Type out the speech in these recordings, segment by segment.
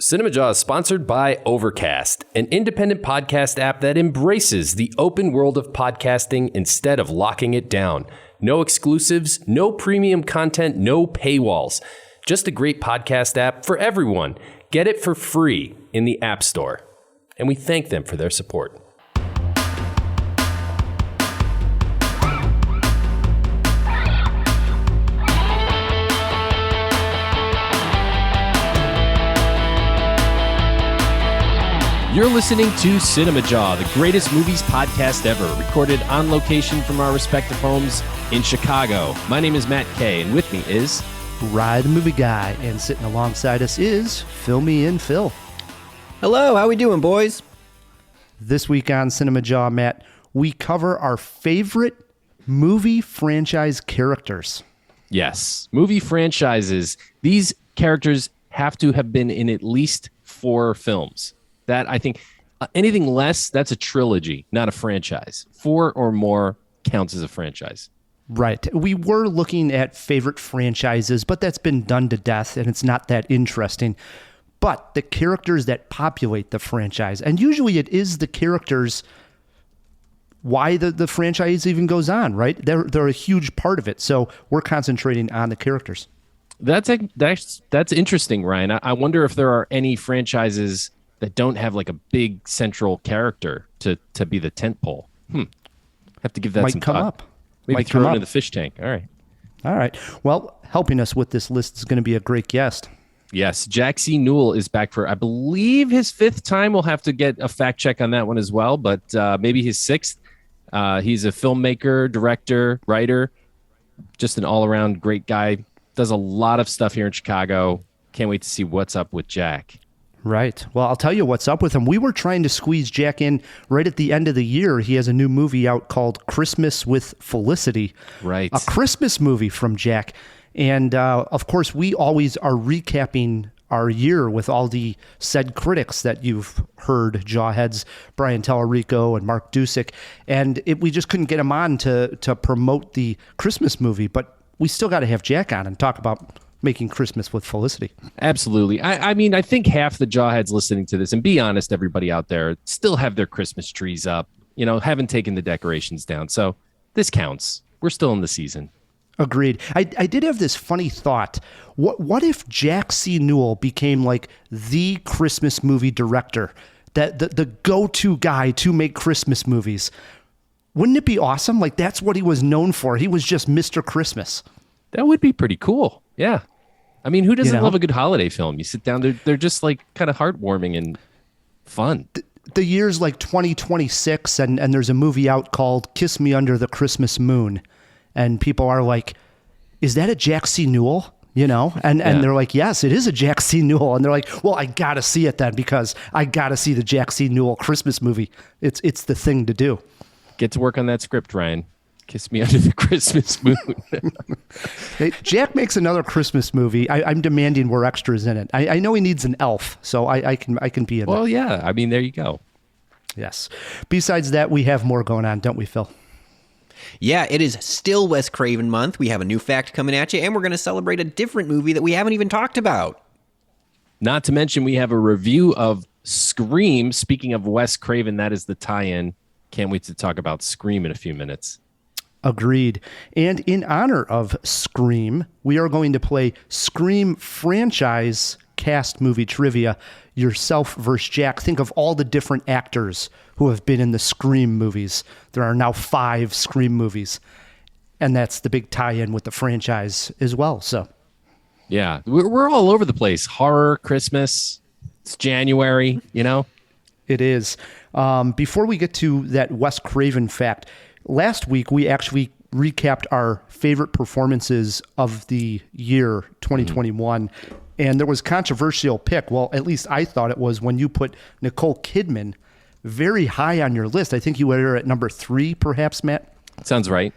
Cinemajaw is sponsored by Overcast, an independent podcast app that embraces the open world of podcasting instead of locking it down. No exclusives, no premium content, no paywalls. Just a great podcast app for everyone. Get it for free in the App Store. And we thank them for their support. You're listening to Cinemajaw, the greatest movies podcast ever, recorded on location from our respective homes in Chicago. My name is Matt Kay, and with me is Rye the Movie Guy, and sitting alongside us is Fill Me In Phil. Hello, how we doing, boys? This week on Cinemajaw, Matt, we cover our favorite movie franchise characters. Yes, movie franchises. These characters have to have been in at least 4 films. That, I think, anything less, that's a trilogy, not a franchise. 4 or more counts as a franchise. Right. We were looking at favorite franchises, but that's been done to death, and it's not that interesting. But the characters that populate the franchise, and usually it is the characters why the franchise even goes on, right? They're a huge part of it, so we're concentrating on the characters. That's interesting, Ryan. I wonder if there are any franchises that don't have like a big central character to be the tentpole. Have to give that some thought. Might come up. Maybe throw it in the fish tank. All right. Well, helping us with this list is going to be a great guest. Yes, Jack C. Newell is back for, I believe, his 5th time. We'll have to get a fact check on that one as well, but maybe his 6th. He's a filmmaker, director, writer, just an all-around great guy. Does a lot of stuff here in Chicago. Can't wait to see what's up with Jack. Right. Well, I'll tell you what's up with him. We were trying to squeeze Jack in right at the end of the year. He has a new movie out called Christmas with Felicity. Right. A Christmas movie from Jack. And, of course, we always are recapping our year with all the said critics that you've heard, Jawheads, Brian Tallarico and Mark Dusick. And we just couldn't get him on to promote the Christmas movie. But we still got to have Jack on and talk about making Christmas with Felicity. Absolutely. I mean, I think half the Jawheads listening to this, and be honest, everybody out there, still have their Christmas trees up, haven't taken the decorations down. So this counts. We're still in the season. Agreed. I did have this funny thought. What if Jack C. Newell became like the Christmas movie director, that the go-to guy to make Christmas movies? Wouldn't it be awesome? Like, that's what he was known for. He was just Mr. Christmas. That would be pretty cool. Yeah. I mean, who doesn't love a good holiday film? You sit down, they're just like kind of heartwarming and fun. The year's like 2026, and there's a movie out called Kiss Me Under the Christmas Moon. And people are like, is that a Jack C. Newell? And they're like, yes, it is a Jack C. Newell. And they're like, well, I got to see it then, because I got to see the Jack C. Newell Christmas movie. It's the thing to do. Get to work on that script, Ryan. Kiss Me Under the Christmas Moon. Hey, Jack makes another Christmas movie. I'm demanding we're extras in it. I know he needs an elf, so I can be in it. Well, yeah. I mean, there you go. Yes. Besides that, we have more going on, don't we, Phil? Yeah, it is still Wes Craven month. We have a new fact coming at you, and we're going to celebrate a different movie that we haven't even talked about. Not to mention, we have a review of Scream. Speaking of Wes Craven, that is the tie-in. Can't wait to talk about Scream in a few minutes. Agreed. And in honor of Scream, we are going to play Scream franchise cast movie trivia. Yourself versus Jack. Think of all the different actors who have been in the Scream movies. There are now 5 Scream movies. And that's the big tie-in with the franchise as well. So, yeah, we're all over the place. Horror, Christmas, it's January, It is. Before we get to that Wes Craven fact, last week, we actually recapped our favorite performances of the year 2021, and there was controversial pick. Well, at least I thought it was when you put Nicole Kidman very high on your list. I think you had her at number 3, perhaps, Matt? Sounds right.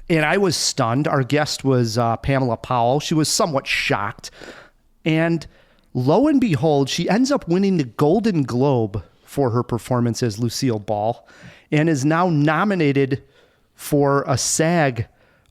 And I was stunned. Our guest was Pamela Powell. She was somewhat shocked. And lo and behold, she ends up winning the Golden Globe for her performance as Lucille Ball, and is now nominated for a SAG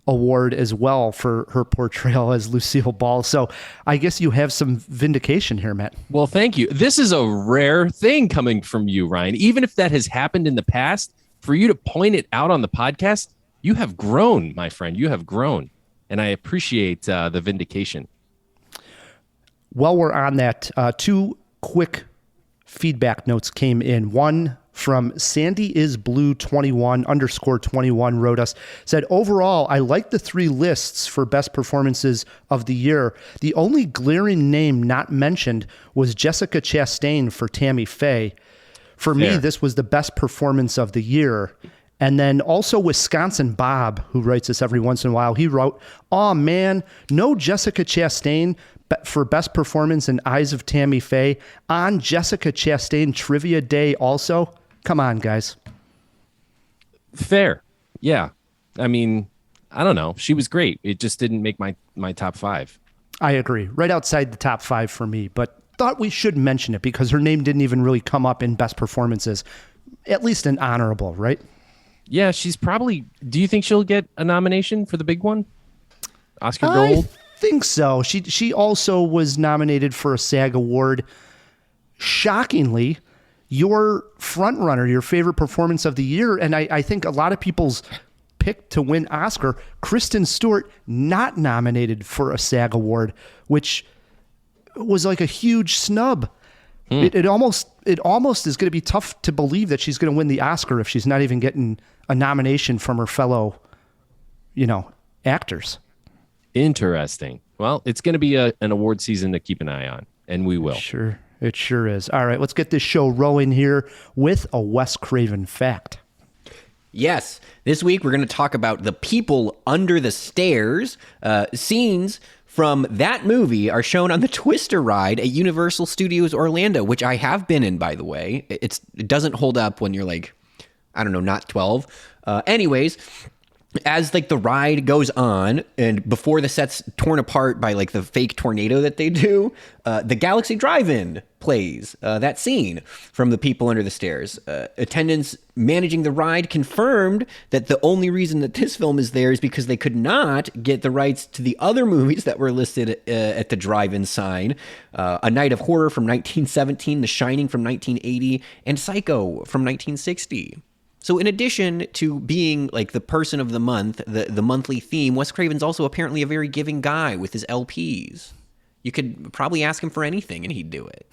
award as well for her portrayal as Lucille Ball. So I guess you have some vindication here, Matt. Well, thank you. This is a rare thing coming from you, Ryan. Even if that has happened in the past, for you to point it out on the podcast, you have grown, my friend. You have grown. And I appreciate the vindication. While we're on that, two quick feedback notes came in. One from Sandy is Blue 21 _21 wrote us, said, overall, I like the 3 lists for best performances of the year. The only glaring name not mentioned was Jessica Chastain for Tammy Faye. For me, this was the best performance of the year. And then also Wisconsin Bob, who writes us every once in a while, he wrote, "Oh man, no Jessica Chastain for best performance in Eyes of Tammy Faye on Jessica Chastain Trivia Day also. Come on, guys." Fair. Yeah. I mean, I don't know. She was great. It just didn't make my top 5. I agree. Right outside the top 5 for me, but thought we should mention it because her name didn't even really come up in best performances. At least an honorable, right? Yeah, she's probably... Do you think she'll get a nomination for the big one? Oscar Gold? I think so. She also was nominated for a SAG award. Shockingly, your frontrunner, your favorite performance of the year, and I think a lot of people's pick to win Oscar, Kristen Stewart, not nominated for a SAG award, which was like a huge snub. It almost is going to be tough to believe that she's going to win the Oscar if she's not even getting a nomination from her fellow, actors. Interesting. Well, it's going to be an award season to keep an eye on, and we will. Sure. It sure is. All right, let's get this show rolling here with a Wes Craven fact. Yes. This week we're going to talk about The People Under the Stairs. Scenes from that movie are shown on the Twister ride at Universal Studios Orlando, which I have been in, by the way. It doesn't hold up when you're like, I don't know, not 12. Anyways, as like the ride goes on and before the set's torn apart by like the fake tornado that they do, the Galaxy Drive-In plays that scene from The People Under the Stairs. Attendants managing the ride confirmed that the only reason that this film is there is because they could not get the rights to the other movies that were listed at the drive-in sign. A Night of Horror from 1917, The Shining from 1980, and Psycho from 1960. So in addition to being like the person of the month, the monthly theme, Wes Craven's also apparently a very giving guy with his LPs. You could probably ask him for anything and he'd do it.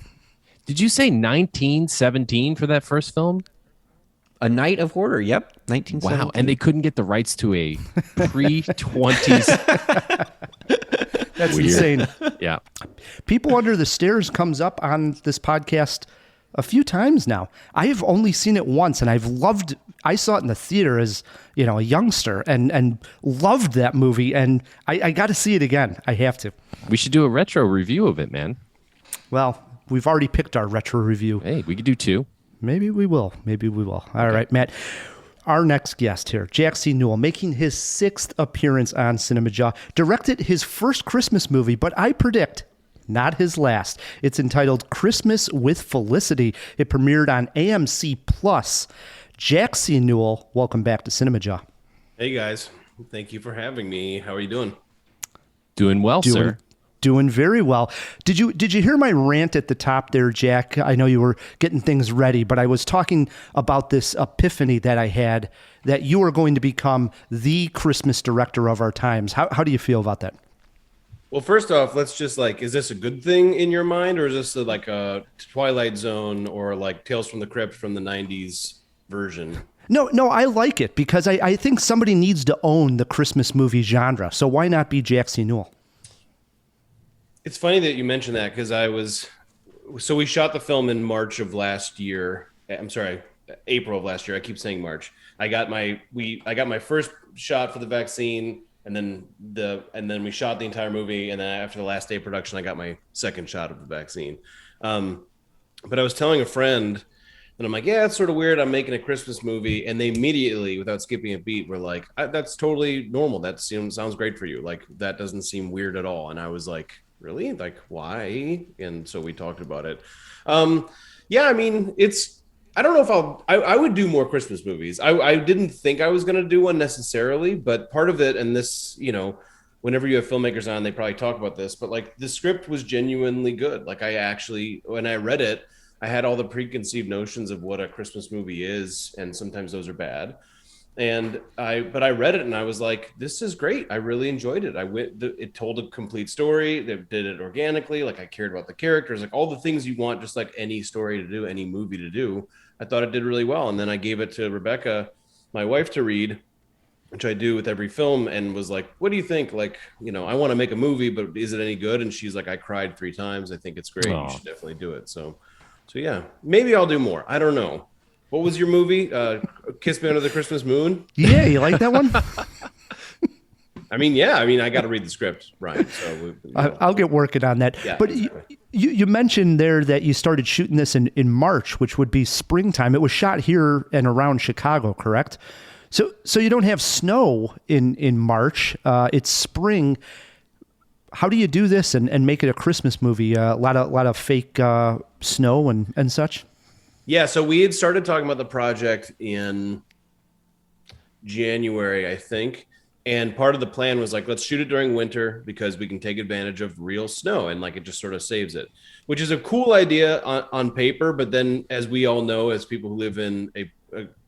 Did you say 1917 for that first film? A Night of Horror, yep, 1917. Wow, and they couldn't get the rights to a pre-20s. That's weird. Insane. Yeah. People Under the Stairs comes up on this podcast a few times now. I have only seen it once, and I saw it in the theater as, a youngster and loved that movie, and I got to see it again. I have to. We should do a retro review of it, man. Well, we've already picked our retro review. Hey, we could do 2. Maybe we will. All right, Matt. Our next guest here, Jack C. Newell, making his 6th appearance on Cinemajaw, directed his first Christmas movie, but I predict not his last. It's entitled Christmas with Felicity. It premiered on AMC Plus. Jack C. Newell, welcome back to Cinemajaw. Hey guys, thank you for having me. How are you doing? Doing well, sir. Doing very well. Did you hear my rant at the top there, Jack? I know you were getting things ready, but I was talking about this epiphany that I had that you are going to become the Christmas director of our times. How do you feel about that? Well, first off, let's just is this a good thing in your mind, or is this like a Twilight Zone or like Tales from the Crypt from the 90s version? No, I like it because I think somebody needs to own the Christmas movie genre. So why not be Jack C. Newell? It's funny that you mentioned that because we shot the film in March of last year. I'm sorry, April of last year. I keep saying March. I got my first shot for the vaccine. And then we shot the entire movie, and then after the last day of production, I got my second shot of the vaccine. But I was telling a friend, and I'm like, yeah, it's sort of weird. I'm making a Christmas movie, and they immediately, without skipping a beat, were like, "That's totally normal. That sounds great for you. Like that doesn't seem weird at all." And I was like, "Really? Like why?" And so we talked about it. Yeah, I mean, I don't know if I would do more Christmas movies. I didn't think I was going to do one necessarily, but part of it, and this, whenever you have filmmakers on, they probably talk about this, but like the script was genuinely good. Like I actually, when I read it, I had all the preconceived notions of what a Christmas movie is, and sometimes those are bad. But I read it and I was like, this is great. I really enjoyed it. It told a complete story. They did it organically. Like I cared about the characters, like all the things you want, just like any story to do, any movie to do. I thought it did really well. And then I gave it to Rebecca, my wife, to read, which I do with every film, and was like, what do you think? Like, I want to make a movie, but is it any good? And she's like, I cried 3 times. I think it's great. Aww. You should definitely do it. So yeah, maybe I'll do more. I don't know. What was your movie? Kiss Me Under the Christmas Moon? Yeah, you like that one? I got to read the script, Ryan. So I'll get working on that. Yeah, but exactly. You mentioned there that you started shooting this in March, which would be springtime. It was shot here and around Chicago, correct? So you don't have snow in March. It's spring. How do you do this and make it a Christmas movie? A lot of fake snow and such? Yeah, so we had started talking about the project in January, I think. And part of the plan was like, let's shoot it during winter because we can take advantage of real snow and like it just sort of saves it, which is a cool idea on paper. But then, as we all know, as people who live in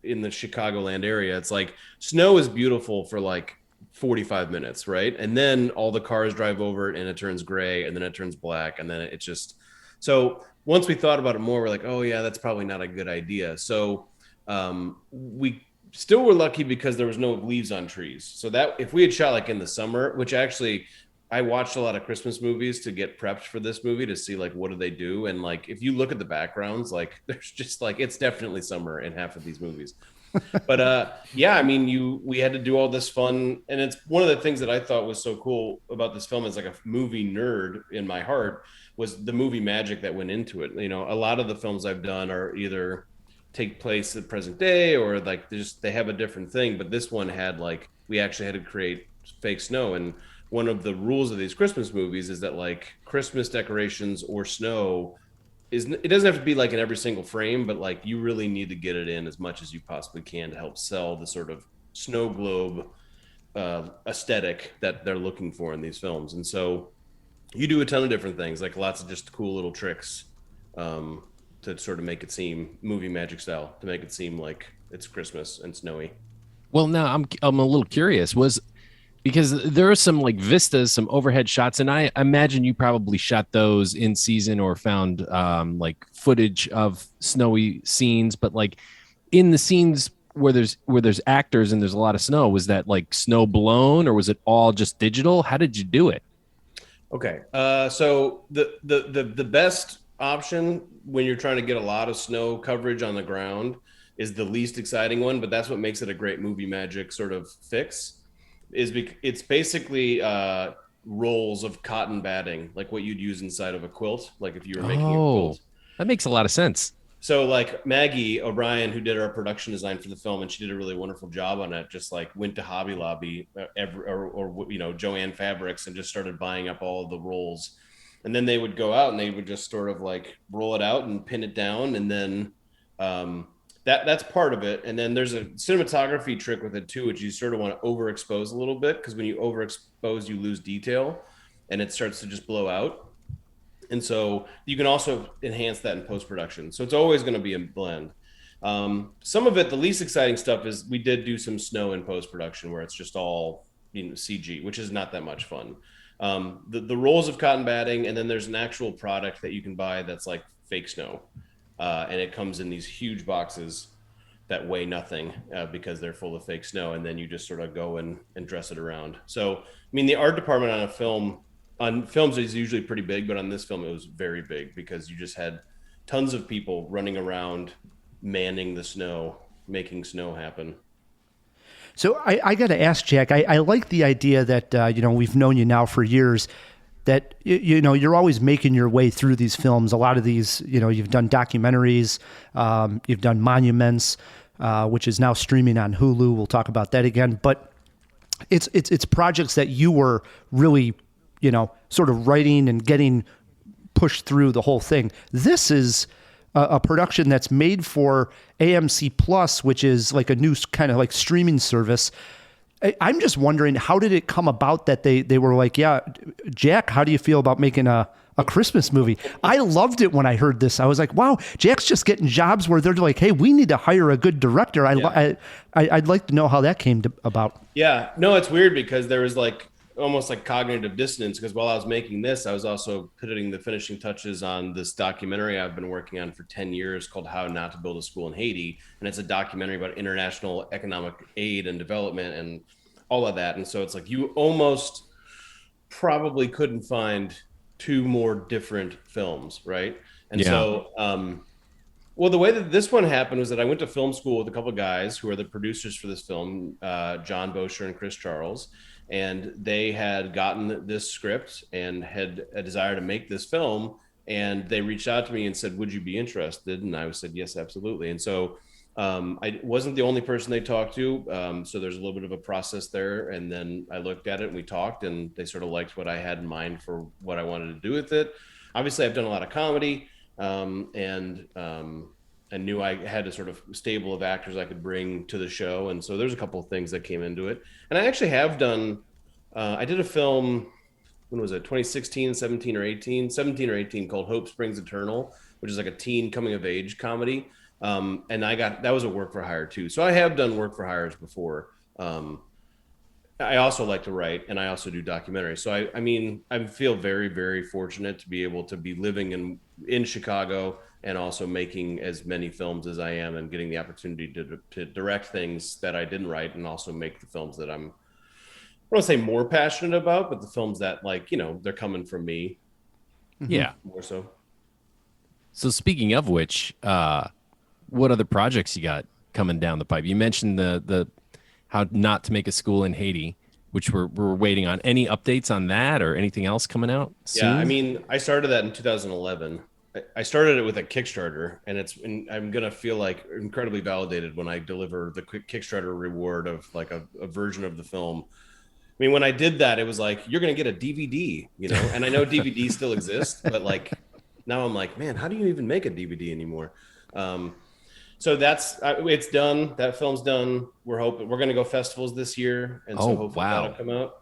in the Chicagoland area, it's like snow is beautiful for like 45 minutes, right? And then all the cars drive over it and it turns gray and then it turns black and then it's just so. Once we thought about it more, we're like, oh yeah, that's probably not a good idea. So we still were lucky because there was no leaves on trees. So that if we had shot like in the summer, which actually I watched a lot of Christmas movies to get prepped for this movie to see like, what do they do? And like, if you look at the backgrounds, like there's just like, it's definitely summer in half of these movies. But we had to do all this fun. And it's one of the things that I thought was so cool about this film as like a movie nerd in my heart was the movie magic that went into it. A lot of the films I've done are either take place at present day or like they have a different thing. But this one had like, we actually had to create fake snow. And one of the rules of these Christmas movies is that like Christmas decorations or snow it doesn't have to be like in every single frame, but like you really need to get it in as much as you possibly can to help sell the sort of snow globe aesthetic that they're looking for in these films. And so you do a ton of different things, like lots of just cool little tricks to sort of make it seem movie magic style, to make it seem like it's Christmas and snowy. Well, now I'm a little curious. Because there are some like vistas, some overhead shots, and I imagine you probably shot those in season or found like footage of snowy scenes. But like in the scenes where there's actors and there's a lot of snow, was that like snow blown or was it all just digital? How did you do it? Okay, so the best option when you're trying to get a lot of snow coverage on the ground is the least exciting one, but that's what makes it a great movie magic sort of fix. It's basically rolls of cotton batting, like what you'd use inside of a quilt, like if you were making a quilt. That makes a lot of sense. So like Maggie O'Brien, who did our production design for the film, and she did a really wonderful job on it, just like went to Hobby Lobby or Joanne Fabrics and just started buying up all of the rolls. And then they would go out and they would just sort of like roll it out and pin it down. And then that's part of it. And then there's a cinematography trick with it too, which you sort of want to overexpose a little bit, because when you overexpose, you lose detail and it starts to just blow out. And so you can also enhance that in post-production. So it's always going to be a blend. Some of it, the least exciting stuff, is we did do some snow in post-production where it's just all CG, which is not that much fun. The rolls of cotton batting, and then there's an actual product that you can buy that's like fake snow. And it comes in these huge boxes that weigh nothing because they're full of fake snow. And then you just sort of go and dress it around. So, the art department on films is usually pretty big, but on this film, it was very big because you just had tons of people running around, manning the snow, making snow happen. So I got to ask, Jack, I like the idea that, we've known you now for years, that, you're always making your way through these films. A lot of these, you've done documentaries, you've done Monuments, which is now streaming on Hulu. We'll talk about that again. But it's projects that you were really, sort of writing and getting pushed through the whole thing. This is a production that's made for AMC Plus, which is like a new kind of like streaming service. I'm just wondering, how did it come about that they were like, yeah, Jack, how do you feel about making a Christmas movie? I loved it when I heard this. I was like, wow, Jack's just getting jobs where they're like, hey, we need to hire a good director. I'd like to know how that came about. Yeah, no, it's weird because there was like almost like cognitive dissonance, because while I was making this, I was also putting the finishing touches on this documentary I've been working on for 10 years called How Not to Build a School in Haiti. And it's a documentary about international economic aid and development and all of that. And so it's like you almost probably couldn't find two more different films, right? And so well, the way that this one happened was that I went to film school with a couple of guys who are the producers for this film, John Bosher and Chris Charles. And they had gotten this script and had a desire to make this film. And they reached out to me and said, would you be interested? And I said, yes, absolutely. And so I wasn't the only person they talked to. So there's a little bit of a process there. And then I looked at it and we talked, and they sort of liked what I had in mind for what I wanted to do with it. Obviously, I've done a lot of comedy and knew I had a sort of stable of actors I could bring to the show. And so there's a couple of things that came into it. And I actually have done, I did a film, when was it, 2016, 17 or 18 called Hope Springs Eternal, which is like a teen coming of age comedy. And that was a work for hire too. So I have done work for hires before. I also like to write, and I also do documentaries. So I feel very, very fortunate to be able to be living in Chicago and also making as many films as I am, and getting the opportunity to direct things that I didn't write, and also make the films that I don't want to say more passionate about, but the films that, like, they're coming from me. Yeah. More so. So speaking of which, what other projects you got coming down the pipe? You mentioned the How Not to Make a School in Haiti, which we're waiting on. Any updates on that or anything else coming out soon? Yeah, I started that in 2011. I started it with a Kickstarter, and I'm going to feel like incredibly validated when I deliver the quick Kickstarter reward of like a version of the film. I mean, when I did that, it was like, you're going to get a DVD, and I know DVDs still exist, but like now I'm like, man, how do you even make a DVD anymore? So it's done. That film's done. We're hoping we're going to go festivals this year. And so hopefully that'll come out.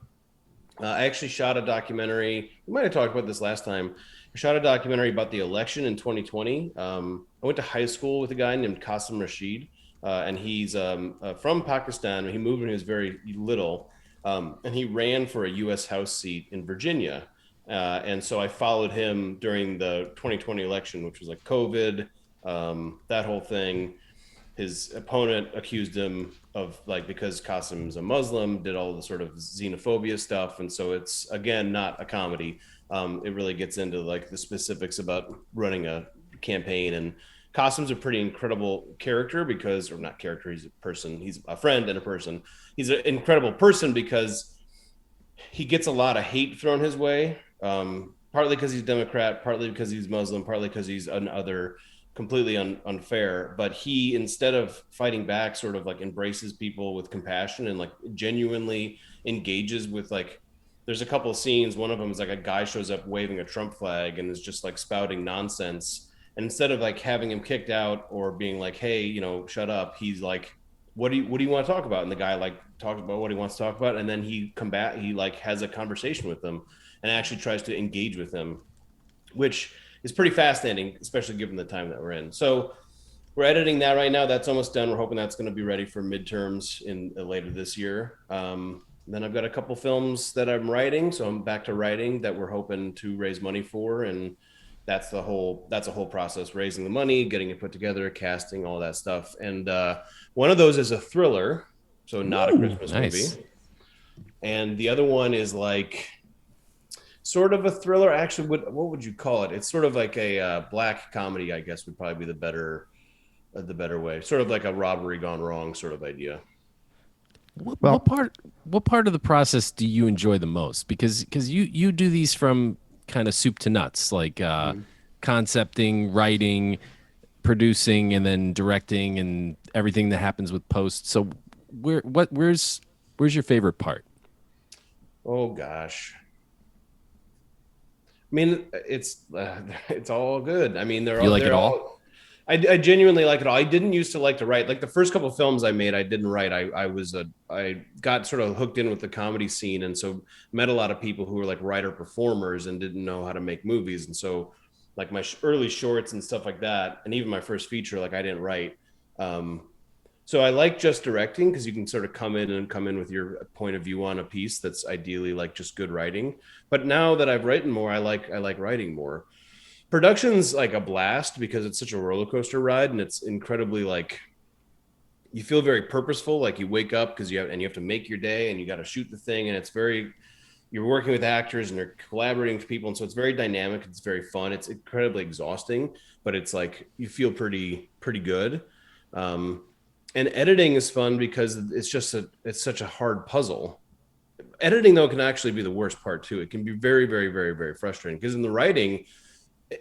I actually shot a documentary. We might have talked about this last time. I shot a documentary about the election in 2020. I went to high school with a guy named Qasim Rashid, and he's from Pakistan. He moved when he was very little, and he ran for a U.S. House seat in Virginia. And so I followed him during the 2020 election, which was like COVID, that whole thing. His opponent accused him of, like, because Qasim's a Muslim, did all the sort of xenophobia stuff. And so it's, again, not a comedy. It really gets into like the specifics about running a campaign. And Qasim's a pretty incredible character he's a person. He's a friend and a person. He's an incredible person because he gets a lot of hate thrown his way, partly because he's Democrat, partly because he's Muslim, partly because he's another, completely unfair. But he, instead of fighting back, sort of like embraces people with compassion and like genuinely engages with, like, there's a couple of scenes. One of them is like a guy shows up waving a Trump flag and is just like spouting nonsense. And instead of like having him kicked out or being like, hey, shut up, he's like, what do you want to talk about? And the guy like talks about what he wants to talk about. And then he like has a conversation with them and actually tries to engage with them, which is pretty fascinating, especially given the time that we're in. So we're editing that right now. That's almost done. We're hoping that's going to be ready for midterms in later this year. Then I've got a couple films that I'm writing. So I'm back to writing that we're hoping to raise money for. And that's a whole process, raising the money, getting it put together, casting, all that stuff. And one of those is a thriller. So not a Christmas movie. And the other one is like sort of a thriller. Actually, what would you call it? It's sort of like a black comedy, I guess, would probably be the better way. Sort of like a robbery gone wrong sort of idea. What part of the process do you enjoy the most? Because you do these from kind of soup to nuts, like concepting, writing, producing, and then directing, and everything that happens with post. So where's your favorite part? Oh gosh. I mean, it's all good. I mean, You like it all? I genuinely like it all. I didn't used to like to write. Like the first couple of films I made, I didn't write. I got sort of hooked in with the comedy scene, and so met a lot of people who were like writer performers and didn't know how to make movies. And so, like my early shorts and stuff like that, and even my first feature, like I didn't write. So I like just directing because you can sort of come in with your point of view on a piece that's ideally like just good writing. But now that I've written more, I like writing more. Production's like a blast because it's such a roller coaster ride, and it's incredibly like you feel very purposeful. Like you wake up because you have to make your day, and you got to shoot the thing, and it's very you're working with actors and you're collaborating with people, and so it's very dynamic. It's very fun. It's incredibly exhausting, but it's like you feel pretty good. And editing is fun because it's such a hard puzzle. Editing though can actually be the worst part too. It can be very, very, very, very frustrating because in the writing,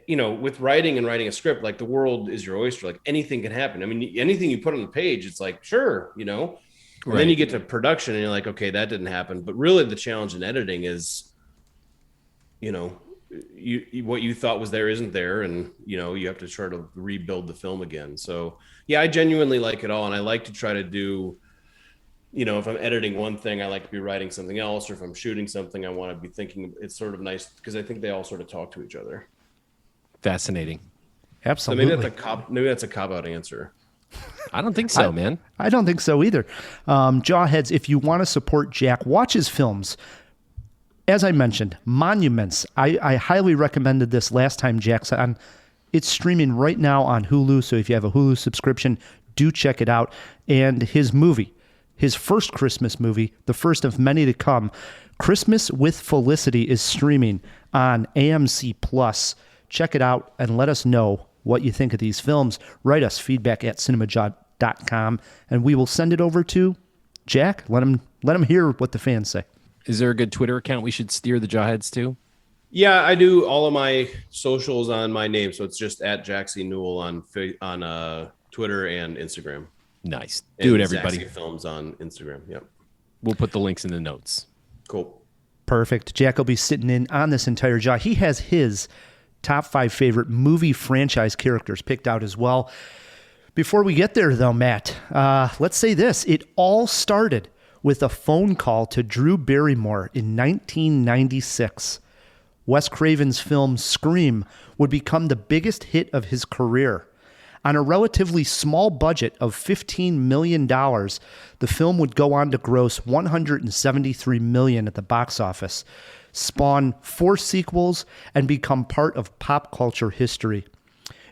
with writing and writing a script, like the world is your oyster. Like anything can happen. I mean, anything you put on the page, it's like, sure, And then you get to production and you're like, okay, that didn't happen. But really the challenge in editing is, what you thought was there isn't there, and you have to try to rebuild the film again. So yeah, I genuinely like it all, and I like to try to do if I'm editing one thing, I like to be writing something else, or if I'm shooting something, I want to be thinking. It's sort of nice because I think they all sort of talk to each other. Fascinating. Absolutely. So maybe that's a cop-out answer. I don't think so, man. I don't think so either. Jawheads, if you want to support Jack, watch his films. As I mentioned, Monuments. I highly recommended this last time Jack's on. It's streaming right now on Hulu, so if you have a Hulu subscription, do check it out. And his movie, his first Christmas movie, the first of many to come, Christmas with Felicity, is streaming on AMC+. Check it out and let us know what you think of these films. Write us feedback at cinemajaw.com, and we will send it over to Jack. Let him hear what the fans say. Is there a good Twitter account we should steer the Jawheads to? Yeah, I do all of my socials on my name, so it's just at Jaxie Newell on Twitter and Instagram. Nice. Do and it, everybody. Zaxie Films on Instagram. Yep. We'll put the links in the notes. Cool. Perfect. Jack will be sitting in on this entire Jaw. He has his top 5 favorite movie franchise characters picked out as well. Before we get there, though, Matt, let's say this. It all started with a phone call to Drew Barrymore in 1996. Wes Craven's film Scream would become the biggest hit of his career. On a relatively small budget of $15 million, the film would go on to gross $173 million at the box office, spawn 4 sequels, and become part of pop culture history.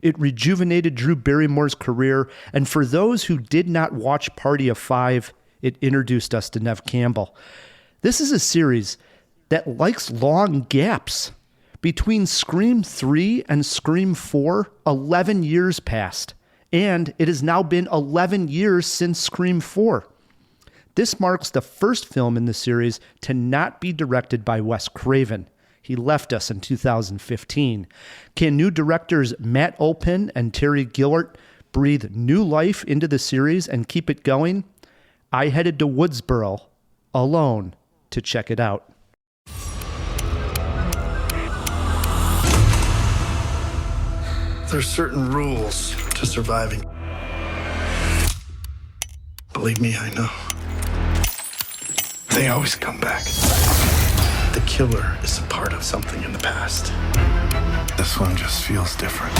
It rejuvenated Drew Barrymore's career, and for those who did not watch Party of 5, it introduced us to Neve Campbell. This is a series that likes long gaps. Between Scream 3 and Scream 4, 11 years passed, and it has now been 11 years since Scream 4. This marks the first film in the series to not be directed by Wes Craven. He left us in 2015. Can new directors Matt Olpin and Terry Gillard breathe new life into the series and keep it going? I headed to Woodsboro alone to check it out. There's certain rules to surviving. Believe me, I know. They always come back. The killer is a part of something in the past. This one just feels different.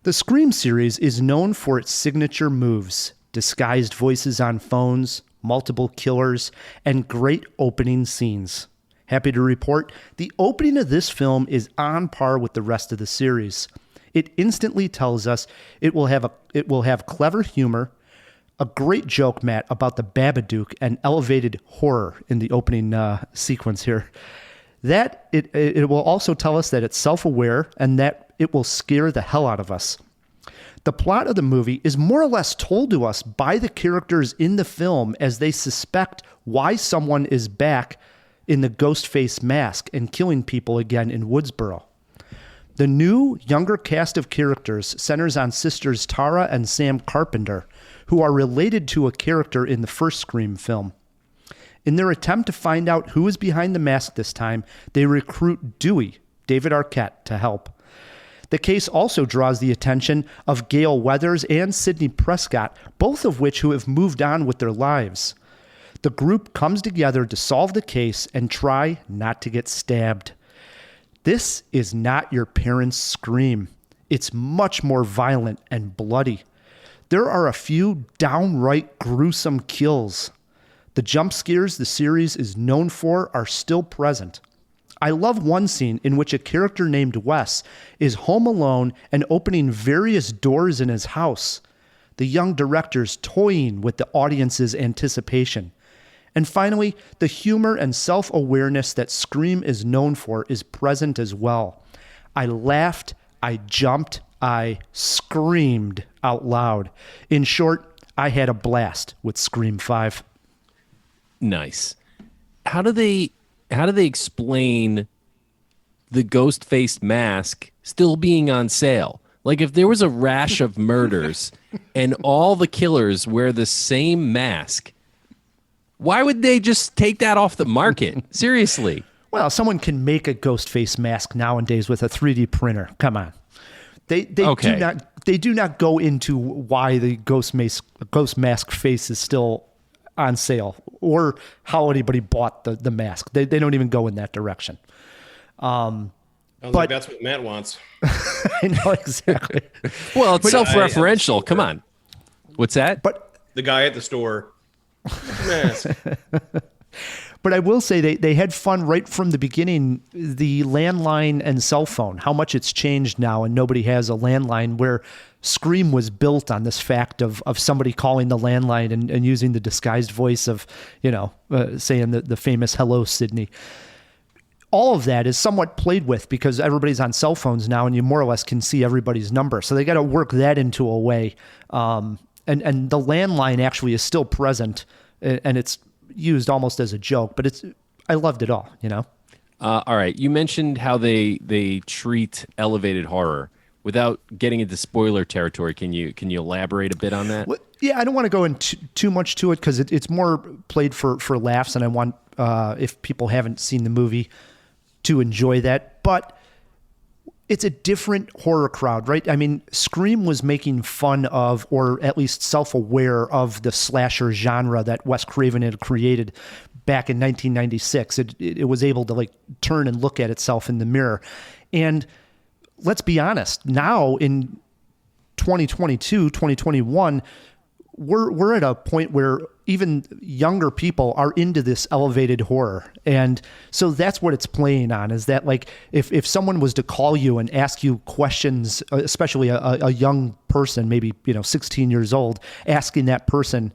The Scream series is known for its signature moves, disguised voices on phones, multiple killers, and great opening scenes. Happy to report, the opening of this film is on par with the rest of the series. It instantly tells us it will have clever humor, a great joke, Matt, about the Babadook, and elevated horror in the opening sequence here. That it will also tell us that it's self-aware and that it will scare the hell out of us. The plot of the movie is more or less told to us by the characters in the film as they suspect why someone is back in the ghost face mask and killing people again in Woodsboro. The new, younger cast of characters centers on sisters Tara and Sam Carpenter, who are related to a character in the first Scream film. In their attempt to find out who is behind the mask this time, they recruit Dewey, David Arquette, to help. The case also draws the attention of Gail Weathers and Sidney Prescott, both of which who have moved on with their lives. The group comes together to solve the case and try not to get stabbed. This is not your parents' Scream. It's much more violent and bloody. There are a few downright gruesome kills. The jump scares the series is known for are still present. I love one scene in which a character named Wes is home alone and opening various doors in his house. The young director's toying with the audience's anticipation. And finally, the humor and self-awareness that Scream is known for is present as well. I laughed, I jumped, I screamed out loud. In short, I had a blast with Scream 5. Nice. How do they explain the ghost-faced mask still being on sale? Like, if there was a rash of murders and all the killers wear the same mask, why would they just take that off the market? Seriously. Well, someone can make a ghost face mask nowadays with a 3D printer. Come on. They do not go into why the ghost mask face is still on sale or how anybody bought the mask. They don't even go in that direction. Sounds like that's what Matt wants. I know exactly. Well, it's self-referential. Come on. What's that? But the guy at the store. Mask. But I will say they had fun right from the beginning. The landline and cell phone, how much it's changed now, and nobody has a landline, where Scream was built on this fact of somebody calling the landline and using the disguised voice of, saying the famous "Hello, Sydney." All of that is somewhat played with because everybody's on cell phones now and you more or less can see everybody's number. So they got to work that into a way. And the landline actually is still present and it's used almost as a joke, but I loved it all, All right. You mentioned how they treat elevated horror. Without getting into spoiler territory, can you elaborate a bit on that? Well, yeah, I don't want to go into too much to it because it's more played for laughs, and I want, if people haven't seen the movie, to enjoy that. But it's a different horror crowd, right? I mean, Scream was making fun of, or at least self-aware of, the slasher genre that Wes Craven had created back in 1996. It was able to turn and look at itself in the mirror. And let's be honest, now in 2022, 2021, we're at a point where even younger people are into this elevated horror. And so that's what it's playing on, is that if someone was to call you and ask you questions, especially a young person, maybe 16 years old, asking that person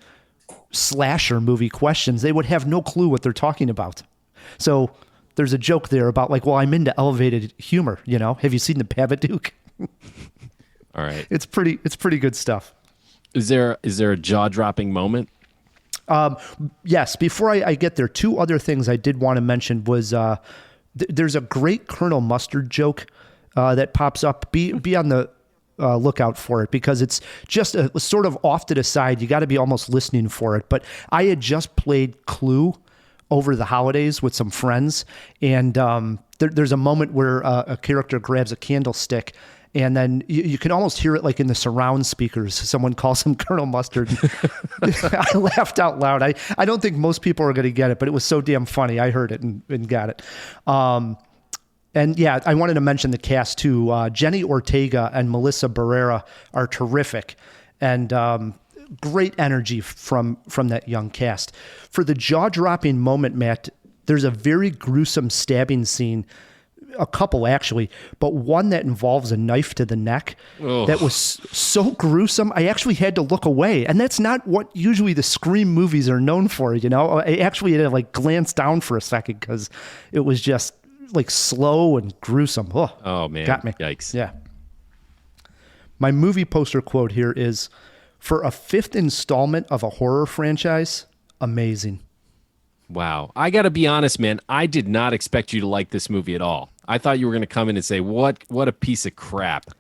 slasher movie questions, they would have no clue what they're talking about. So there's a joke there about well, I'm into elevated humor. Have you seen The Babadook? All right. It's pretty good stuff. Is there a jaw-dropping moment? Yes. Before I get there, two other things I did want to mention was there's a great Colonel Mustard joke that pops up. Be on the lookout for it because it's just a sort of off to the side. You got to be almost listening for it. But I had just played Clue over the holidays with some friends, and there's a moment where a character grabs a candlestick, and then you can almost hear it in the surround speakers. Someone calls him Colonel Mustard. I laughed out loud. I don't think most people are going to get it, but it was so damn funny. I heard it and got it. And yeah, I wanted to mention the cast too. Jenny Ortega and Melissa Barrera are terrific, and great energy from that young cast. For the jaw-dropping moment, Matt, there's a very gruesome stabbing scene, a couple actually, but one that involves a knife to the neck. Ugh. That was so gruesome, I actually had to look away. And that's not what usually the Scream movies are known for, I actually had to glance down for a second because it was just slow and gruesome. Oh man, got me. Yikes. Yeah. My movie poster quote here is, "For a fifth installment of a horror franchise, amazing." Wow. I got to be honest, man. I did not expect you to like this movie at all. I thought you were going to come in and say, what a piece of crap.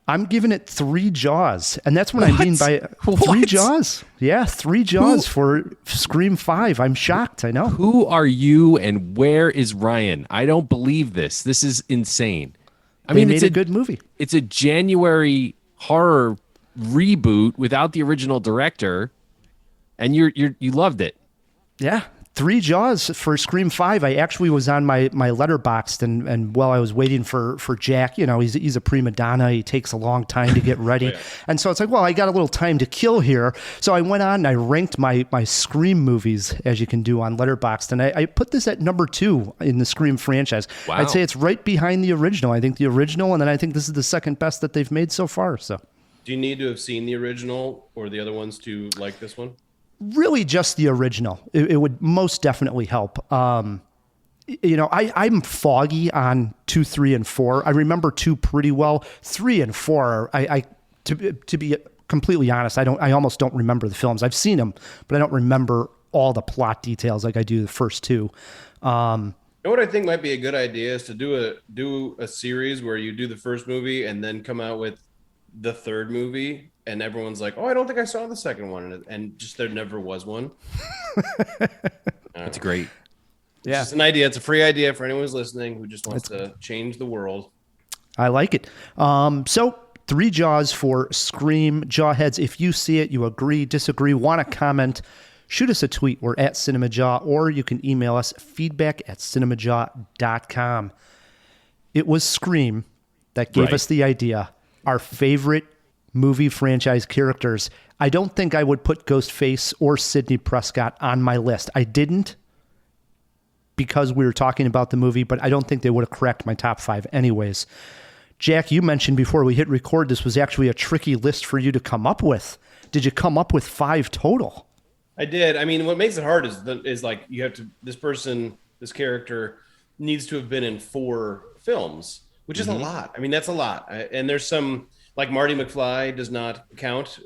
I'm giving it 3 Jaws, and that's what I mean by 3 What? Jaws. Yeah, 3 Jaws for Scream 5. I'm shocked. I know. Who are you and where is Ryan? I don't believe this. This is insane. I They mean, made it's a good movie. It's a January horror reboot without the original director, and you loved it. Yeah, 3 Jaws for Scream 5. I actually was on my Letterboxd, and while I was waiting for Jack, he's a prima donna. He takes a long time to get ready. And so it's like, well, I got a little time to kill here. So I went on and I ranked my Scream movies, as you can do on Letterboxd, and I put this at number 2 in the Scream franchise. Wow. I'd say it's right behind the original. I think the original, and then I think this is the second best that they've made so far. So Do you need to have seen the original or the other ones to like this one? really just the original. It would most definitely help. I'm foggy on 2, 3, and 4. I remember 2 pretty well. 3 and 4, to be completely honest, I almost don't remember the films. I've seen them, but I don't remember all the plot details like I do the first 2. You know what I think might be a good idea is to do a series where you do the first movie and then come out with the third movie, and everyone's like, "Oh, I don't think I saw the second one," and just there never was one. That's great. It's just an idea. It's a free idea for anyone who's listening who just wants to change the world. I like it. So 3 Jaws for Scream. Jawheads, if you see it, you agree, disagree, want to comment, shoot us a tweet. We're at Cinemajaw, or you can email us feedback@cinemajaw.com. It was Scream that gave us the idea. Our favorite movie franchise characters. I don't think I would put Ghostface or Sidney Prescott on my list. I didn't because we were talking about the movie, but I don't think they would have cracked my top 5 anyways. Jack, you mentioned before we hit record, this was actually a tricky list for you to come up with. Did you come up with 5 total? I did. I mean, what makes it hard is like you have to. This character needs to have been in 4 films, which is a lot. I mean, that's a lot. And there's some, like Marty McFly does not count,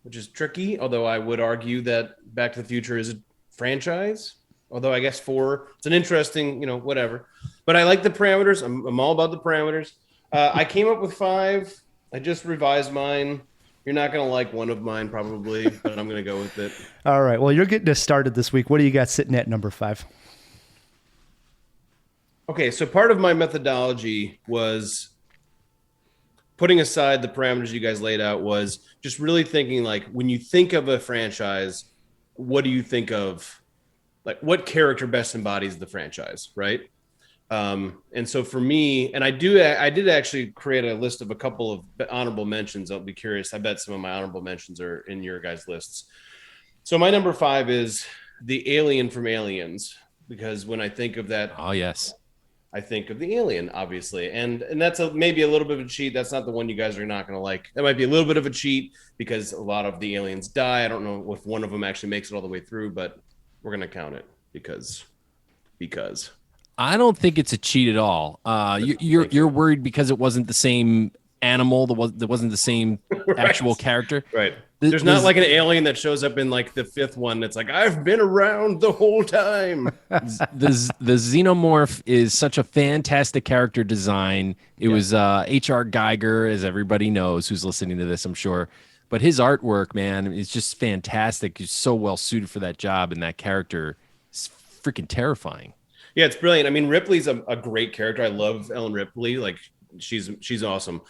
which is tricky. Although I would argue that Back to the Future is a franchise. Although I guess 4, it's an interesting, whatever. But I like the parameters. I'm all about the parameters. I came up with 5. I just revised mine. You're not going to like one of mine probably, but I'm going to go with it. All right. Well, you're getting us started this week. What do you got sitting at number 5? Okay, so part of my methodology was putting aside the parameters you guys laid out, was just really thinking, like, when you think of a franchise, what do you think of? Like, what character best embodies the franchise, right? And so for me, and I did actually create a list of a couple of honorable mentions. I'll be curious. I bet some of my honorable mentions are in your guys' lists. So my number 5 is the alien from Aliens, because when I think of that, Oh, yes. I think of the alien, obviously. And that's maybe a little bit of a cheat. That's not the one you guys are not going to like. That might be a little bit of a cheat because a lot of the aliens die. I don't know if one of them actually makes it all the way through, but we're going to count it because. I don't think it's a cheat at all. You're worried because it wasn't the same animal. There wasn't the same actual character. Right. There's not like an alien that shows up in like the 5th one that's like, I've been around the whole time. The Xenomorph is such a fantastic character design. It was H.R. Geiger, as everybody knows who's listening to this, I'm sure. But his artwork, man, is just fantastic. He's so well suited for that job, and that character is freaking terrifying. Yeah, it's brilliant. I mean, Ripley's a great character. I love Ellen Ripley. Like, she's awesome.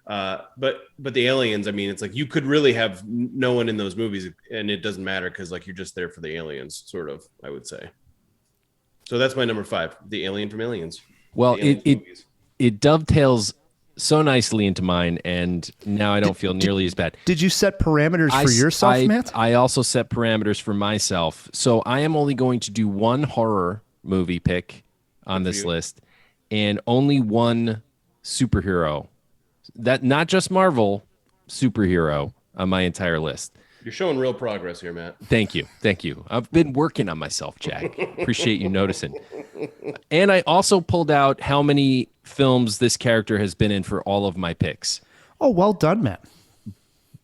But the aliens, I mean, it's like you could really have no one in those movies and it doesn't matter because like you're just there for the aliens, sort of, I would say. So that's my number 5, the alien from Aliens. Well, it dovetails so nicely into mine, and now I don't feel nearly as bad. Did you set parameters for yourself, Matt? I also set parameters for myself. So I am only going to do one horror movie pick on this list and only one superhero. That not just Marvel superhero on my entire list. You're showing real progress here, Matt. Thank you. I've been working on myself, Jack. Appreciate you noticing. And I also pulled out how many films this character has been in for all of my picks. Oh, well done, Matt.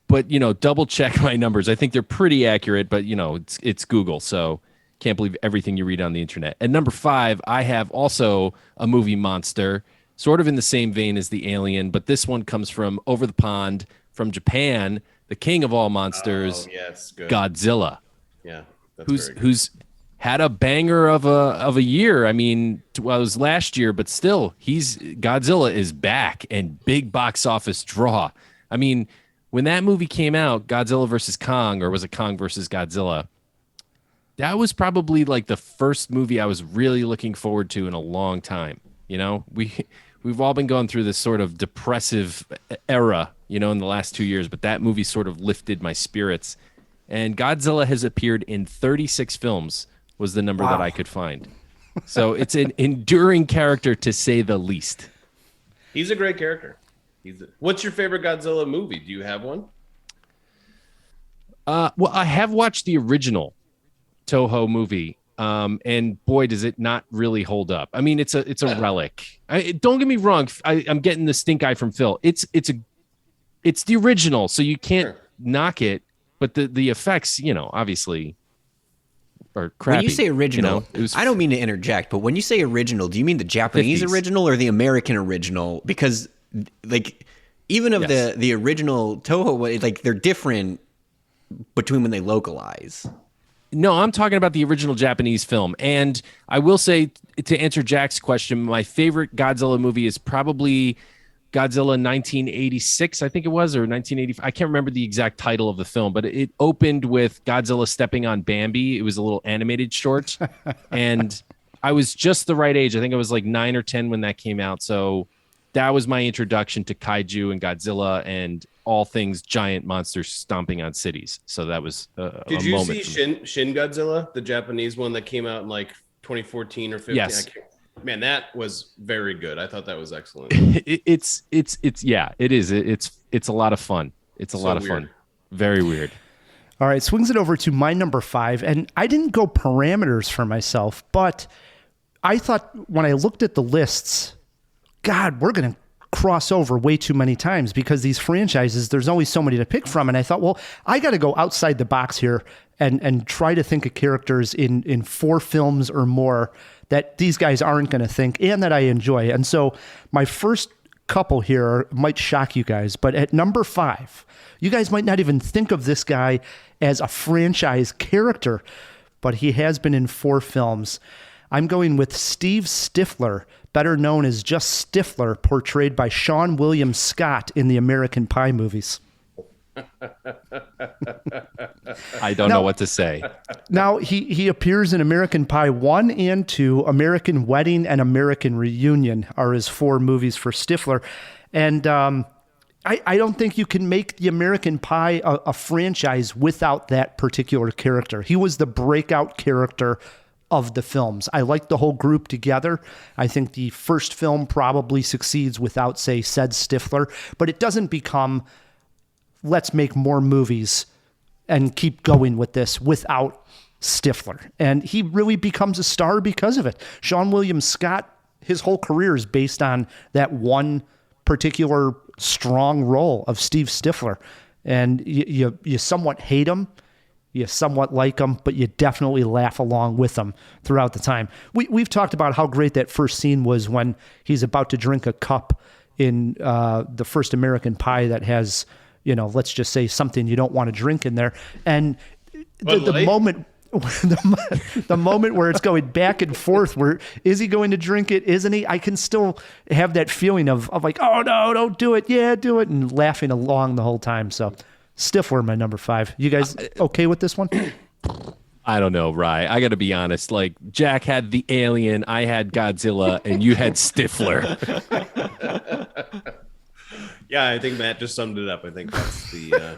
But, double check my numbers. I think they're pretty accurate, but, it's Google, so can't believe everything you read on the internet. At number 5, I have also a movie monster, sort of in the same vein as the Alien, but this one comes from over the pond from Japan, the king of all monsters, Good. Godzilla. Yeah, that's who's had a banger of a year. I mean, well, it was last year, but still, Godzilla is back and big box office draw. I mean, when that movie came out, Godzilla versus Kong, or was it Kong versus Godzilla? That was probably like the first movie I was really looking forward to in a long time. You know, we've all been going through this sort of depressive era, you know, in the last 2 years, but that movie sort of lifted my spirits. And Godzilla has appeared in 36 films was the number that I could find. So it's an enduring character, to say the least. He's a great character. What's your favorite Godzilla movie? Do you have one? Well, I have watched the original Toho movie, and boy, does it not really hold up. I mean, it's a relic. Don't get me wrong. I'm getting the stink eye from Phil. It's the original, so you can't knock it. But the effects, you know, obviously are crappy. When you say original, you know, I don't mean to interject, but when you say original, do you mean the Japanese 50s. original or the American original? Because like even of the original Toho, like they're different between when they localize. No, I'm talking about the original Japanese film. And I will say, to answer Jack's question, my favorite Godzilla movie is probably Godzilla 1986, I think it was, or 1985. I can't remember the exact title of the film, but it opened with Godzilla stepping on Bambi. It was a little animated short. And I was just the right age. I think I was like 9 or 10 when that came out. So that was my introduction to kaiju and Godzilla and all things giant monsters stomping on cities. So that was Did you see Shin Godzilla, the Japanese one that came out in like 2014 or 15? Yes. Man, that was very good. I thought that was excellent. It's a lot of fun. It's a lot of fun. Very weird. All right, swings it over to my number 5. And I didn't go parameters for myself, but I thought when I looked at the lists, God, we're going to cross over way too many times because these franchises, there's only so many to pick from. And I thought, well, I got to go outside the box here and try to think of characters in 4 films or more that these guys aren't going to think and that I enjoy. And so my first couple here might shock you guys, but at number 5, you guys might not even think of this guy as a franchise character, but he has been in 4 films. I'm going with Steve Stifler, better known as just Stifler, portrayed by Sean William Scott in the American Pie movies. I don't know what to say. Now, he appears in American Pie 1 and 2, American Wedding, and American Reunion are his 4 movies for Stifler. And I don't think you can make the American Pie a franchise without that particular character. He was the breakout character of the films. I like the whole group together. I think the first film probably succeeds without, say, said Stifler, but it doesn't become, let's make more movies and keep going with this without Stifler. And he really becomes a star because of it. Sean William Scott, his whole career is based on that one particular strong role of Steve Stifler. And you somewhat hate him, you somewhat like him, but you definitely laugh along with him throughout the time. We've talked about how great that first scene was when he's about to drink a cup in the first American Pie that has, you know, let's just say something you don't want to drink in there. And the moment... the moment where it's going back and forth, where is he going to drink it? Isn't he? I can still have that feeling of like, oh no, don't do it. Yeah, do it. And laughing along the whole time. So Stifler, my number 5. You guys okay with this one? I don't know, Rye. I got to be honest. Like, Jack had the Alien, I had Godzilla, and you had Stifler. Yeah, I think Matt just summed it up. I think that's the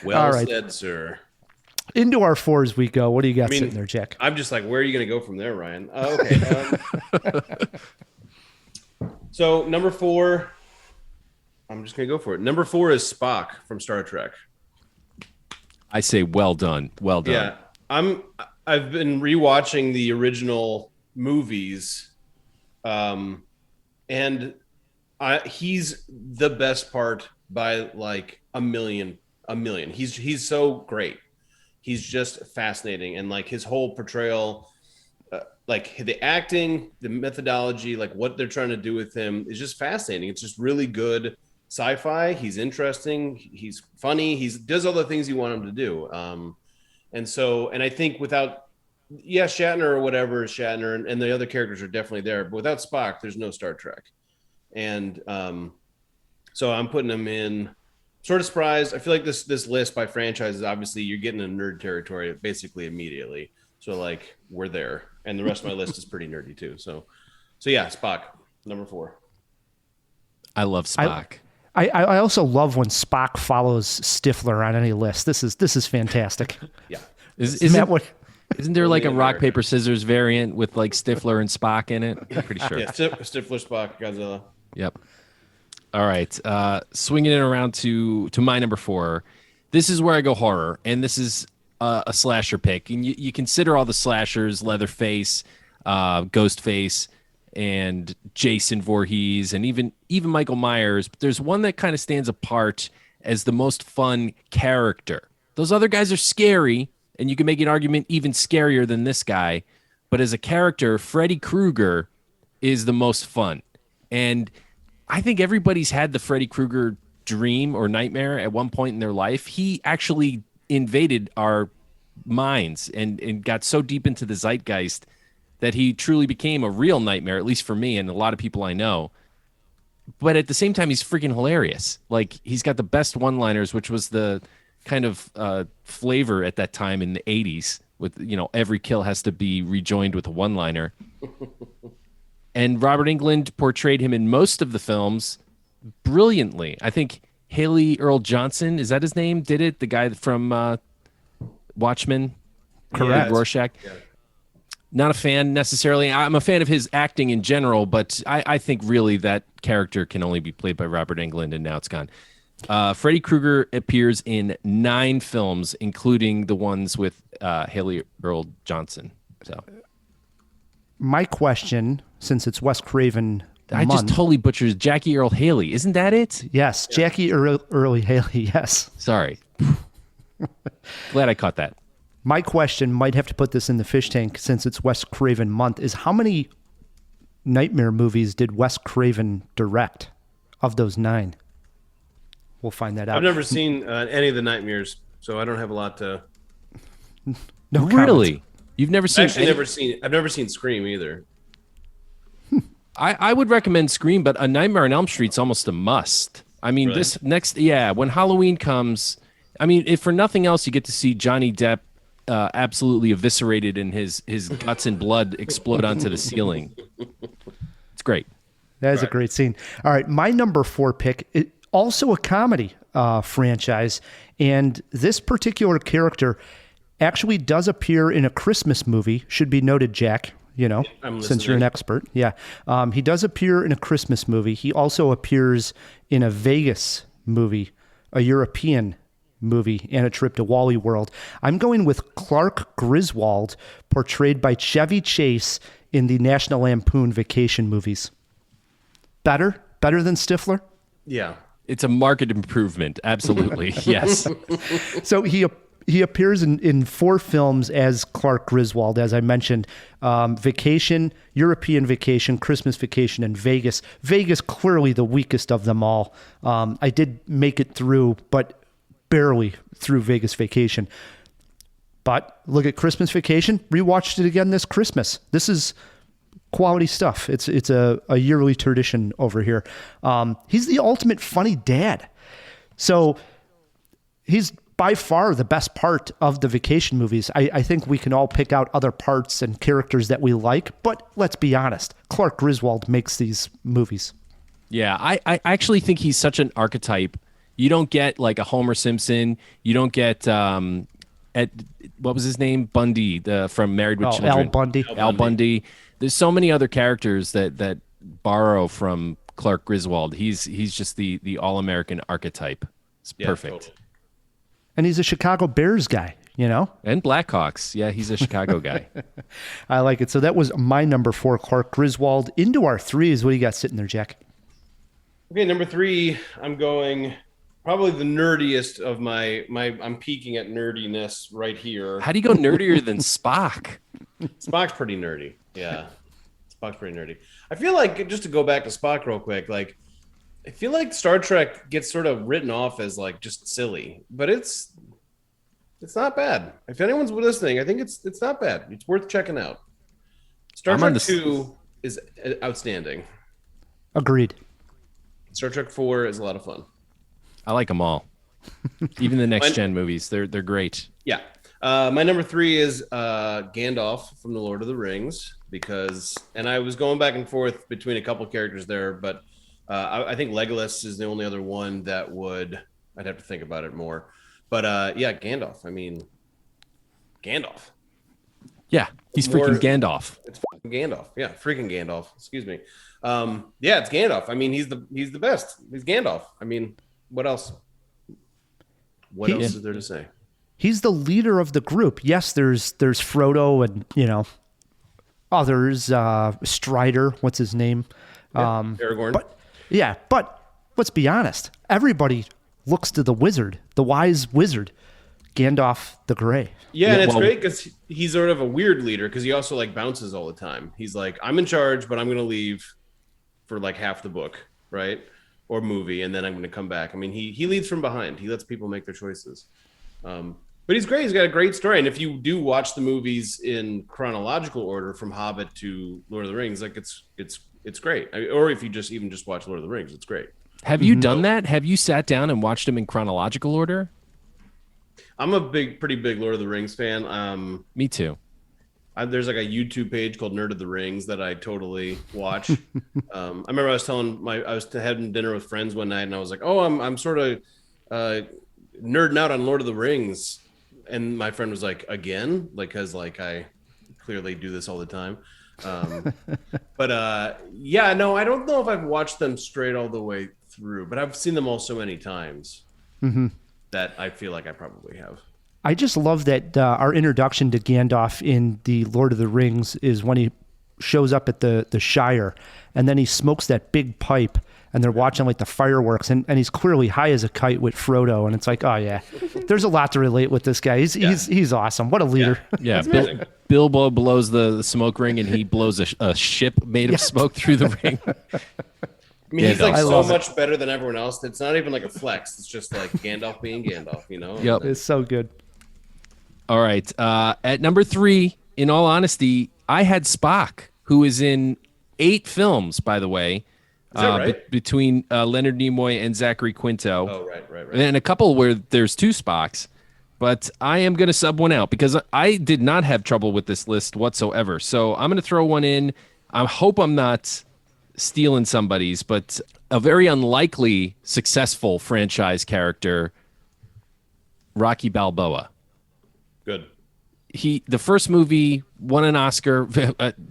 well said, sir. Into our 4s we go. What do you got sitting there, Jack? I'm just like, where are you going to go from there, Ryan? Okay. So number 4, I'm just going to go for it. Number 4 is Spock from Star Trek. I say, well done. Well done. Yeah, I've been rewatching the original movies, and he's the best part by like a million. He's so great. He's just fascinating, and like his whole portrayal, like the acting, the methodology, like what they're trying to do with him is just fascinating. It's just really good sci-fi. He's interesting. He's funny. He does all the things you want him to do. And I think without, Shatner or whatever is Shatner, and the other characters are definitely there, but without Spock, there's no Star Trek. And so I'm putting him in. Sort of surprised. I feel like this list by franchises, obviously you're getting in nerd territory basically immediately. So like we're there, and the rest of my list is pretty nerdy too. So yeah, Spock, number 4. I love Spock. I also love when Spock follows Stifler on any list. This is fantastic. Yeah. Isn't there like a rock, paper, scissors variant with like Stifler and Spock in it? I'm pretty sure. Yeah, Stifler, Spock, Godzilla. Yep. All right. Swinging it around to my number 4. This is where I go horror, and this is a slasher pick. And you consider all the slashers, Leatherface, Ghostface, and Jason Voorhees, and even Michael Myers. But there's one that kind of stands apart as the most fun character. Those other guys are scary, and you can make an argument even scarier than this guy. But as a character, Freddy Krueger is the most fun. And I think everybody's had the Freddy Krueger dream or nightmare at one point in their life. He actually invaded our minds and got so deep into the zeitgeist that he truly became a real nightmare, at least for me and a lot of people I know. But at the same time, he's freaking hilarious. Like, he's got the best one-liners, which was the kind of flavor at that time in the 80s with, every kill has to be rejoined with a one-liner. And Robert Englund portrayed him in most of the films brilliantly. I think Haley Earl Johnson, is that his name, did it? The guy from Watchmen? Correct. Rorschach. Yeah. Not a fan necessarily. I'm a fan of his acting in general, but I think really that character can only be played by Robert Englund, and now it's gone. Freddy Krueger appears in 9 films, including the ones with Haley Earl Johnson. So, my question, since it's Wes Craven I just totally butchered Jackie Earle Haley. Isn't that it? Yes, yeah. Jackie Earle Haley, yes. Sorry. Glad I caught that. My question, might have to put this in the fish tank since it's Wes Craven month, is how many nightmare movies did Wes Craven direct of those 9? We'll find that out. I've never seen any of the Nightmares, so I don't have a lot to... No really? comment. You've never seen... I've never seen Scream either. I would recommend Scream, but A Nightmare on Elm Street's almost a must. I mean, Really? This next... Yeah, when Halloween comes... I mean, if for nothing else, you get to see Johnny Depp absolutely eviscerated and his guts and blood explode onto the ceiling. It's great. That is a great scene. All right, my number 4 pick, also a comedy franchise, and this particular character actually does appear in a Christmas movie. Should be noted, Jack, since you're an expert. Yeah, he does appear in a Christmas movie. He also appears in a Vegas movie, a European movie, and A Trip to Wally World. I'm going with Clark Griswold, portrayed by Chevy Chase in the National Lampoon Vacation movies. Better than Stifler? Yeah. It's a market improvement. Absolutely. Yes. So he appears in 4 films as Clark Griswold, as I mentioned. Vacation, European Vacation, Christmas Vacation, and Vegas. Vegas, clearly the weakest of them all. I did make it through, but barely through Vegas Vacation. But look at Christmas Vacation. Rewatched it again this Christmas. This is quality stuff. It's a yearly tradition over here. He's the ultimate funny dad. So he's by far the best part of the Vacation movies. I think we can all pick out other parts and characters that we like, but let's be honest. Clark Griswold makes these movies. Yeah, I actually think he's such an archetype. You don't get like a Homer Simpson. You don't get what was his name? Bundy from Married with Children. Al Bundy. Al Bundy. There's so many other characters that borrow from Clark Griswold. He's just the all-American archetype. It's perfect. Totally. And he's a Chicago Bears guy, And Blackhawks. Yeah, he's a Chicago guy. I like it. So that was my number 4, Clark Griswold. Into our 3s. What do you got sitting there, Jack? Okay, number 3, I'm going probably the nerdiest of my I'm peaking at nerdiness right here. How do you go nerdier than Spock? Spock's pretty nerdy. Yeah, Spock's pretty nerdy. I feel like, just to go back to Spock real quick, like I feel like Star Trek gets sort of written off as like just silly, but it's not bad. If anyone's listening, I think it's not bad. It's worth checking out. Star Trek 2 is outstanding. Agreed. Star Trek 4 is a lot of fun. I like them all. Even the next gen movies, they're great. Yeah. My number 3 is Gandalf from The Lord of the Rings, and I was going back and forth between a couple characters there, but I think Legolas is the only other one that I'd have to think about it more. But yeah, Gandalf. I mean, Gandalf. Yeah, he's freaking Gandalf. It's fucking Gandalf. Yeah, freaking Gandalf. Excuse me. Yeah, it's Gandalf. I mean, he's the best. He's Gandalf. I mean, what else? What else is there to say? He's the leader of the group. Yes, there's Frodo and others. Strider, what's his name? Aragorn. But let's be honest. Everybody looks to the wizard, the wise wizard, Gandalf the Grey. Yeah, and it's great because he's sort of a weird leader because he also like bounces all the time. He's like, I'm in charge, but I'm going to leave for like half the book, right? Or movie, and then I'm going to come back. I mean, he leads from behind. He lets people make their choices. But he's great. He's got a great story. And if you do watch the movies in chronological order from Hobbit to Lord of the Rings, like it's great. Or if you even just watch Lord of the Rings, it's great. Have you done that? Have you sat down and watched them in chronological order? I'm a pretty big Lord of the Rings fan. Me too. There's like a YouTube page called Nerd of the Rings that I totally watch. I remember I was having dinner with friends one night, and I was like, "Oh, I'm sort of nerding out on Lord of the Rings," and my friend was like, "Again?" Because I clearly do this all the time. But yeah, no, I don't know if I've watched them straight all the way through, but I've seen them all so many times that I feel like I probably have. I just love that our introduction to Gandalf in the Lord of the Rings is when he shows up at the Shire, and then he smokes that big pipe, and they're watching like the fireworks, and he's clearly high as a kite with Frodo, and it's like, oh yeah, there's a lot to relate with this guy. He's awesome. What a leader. Yeah, Bilbo blows the smoke ring, and he blows a ship made of smoke through the ring. I mean, he's like so much better than everyone else. It's not even like a flex. It's just like Gandalf being Gandalf, you know? Yep. It's so good. All right. At number 3, in all honesty, I had Spock, who is in 8 films, by the way. Is that right? Between Leonard Nimoy and Zachary Quinto. Oh, right. And a couple where there's 2 Spocks. But I am going to sub one out because I did not have trouble with this list whatsoever. So I'm going to throw one in. I hope I'm not stealing somebody's, but a very unlikely successful franchise character, Rocky Balboa. Good. The first movie won an Oscar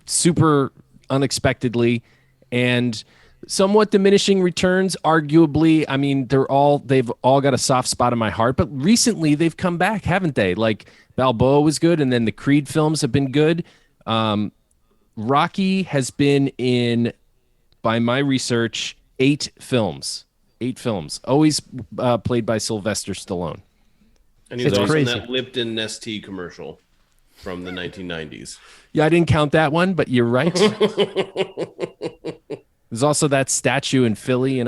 super unexpectedly, and somewhat diminishing returns, arguably. I mean, they've all got a soft spot in my heart, but recently they've come back, haven't they? Like Balboa was good, and then the Creed films have been good. Rocky has been in, by my research, 8 films. 8 films. Always played by Sylvester Stallone. And he was also in that Lipton Nestea commercial from the 1990s. Yeah, I didn't count that one, but you're right. There's also that statue in Philly,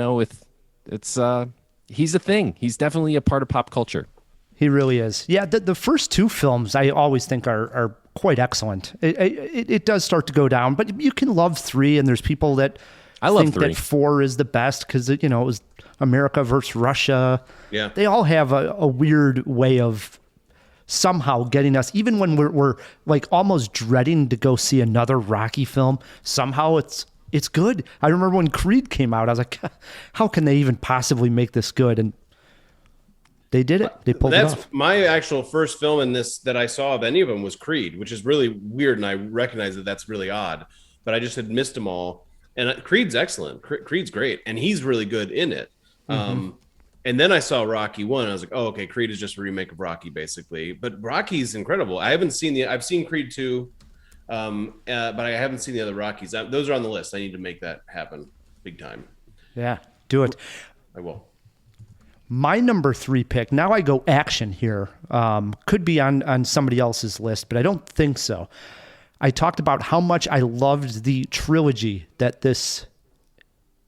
he's a thing. He's definitely a part of pop culture. He really is. Yeah, the first 2 films I always think are quite excellent. It does start to go down, but you can love 3, and there's people that think 3. that 4 is the best because it was America versus Russia. Yeah, they all have a weird way of somehow getting us, even when we're like almost dreading to go see another Rocky film. Somehow it's good. I remember when Creed came out, I was like, how can they even possibly make this good? And they did it. They pulled it off. That's my actual first film in this that I saw of any of them was Creed, which is really weird, and I recognize that that's really odd, but I just had missed them all. And Creed's excellent. Creed's great, and he's really good in it. And then I saw Rocky 1, and I was like, oh, okay, Creed is just a remake of Rocky, basically. But Rocky's incredible. I've seen Creed 2, but I haven't seen the other Rockies. Those are on the list. I need to make that happen big time. Yeah, do it. I will. My number 3 pick, now I go action here. Could be on somebody else's list, but I don't think so. I talked about how much I loved the trilogy that this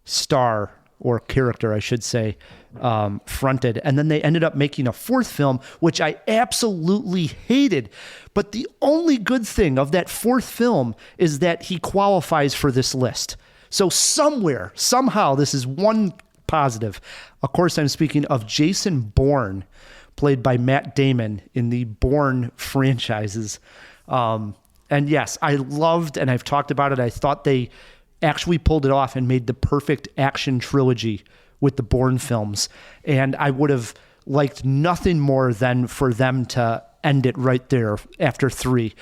star, or character, I should say, fronted. And then they ended up making a fourth film, which I absolutely hated. But the only good thing of that fourth film is that he qualifies for this list. So somewhere, somehow, this is one positive. Of course, I'm speaking of Jason Bourne, played by Matt Damon in the Bourne franchises. And yes, I loved, and I've talked about it, I thought they actually pulled it off and made the perfect action trilogy with the Bourne films. And I would have liked nothing more than for them to end it right there after 3.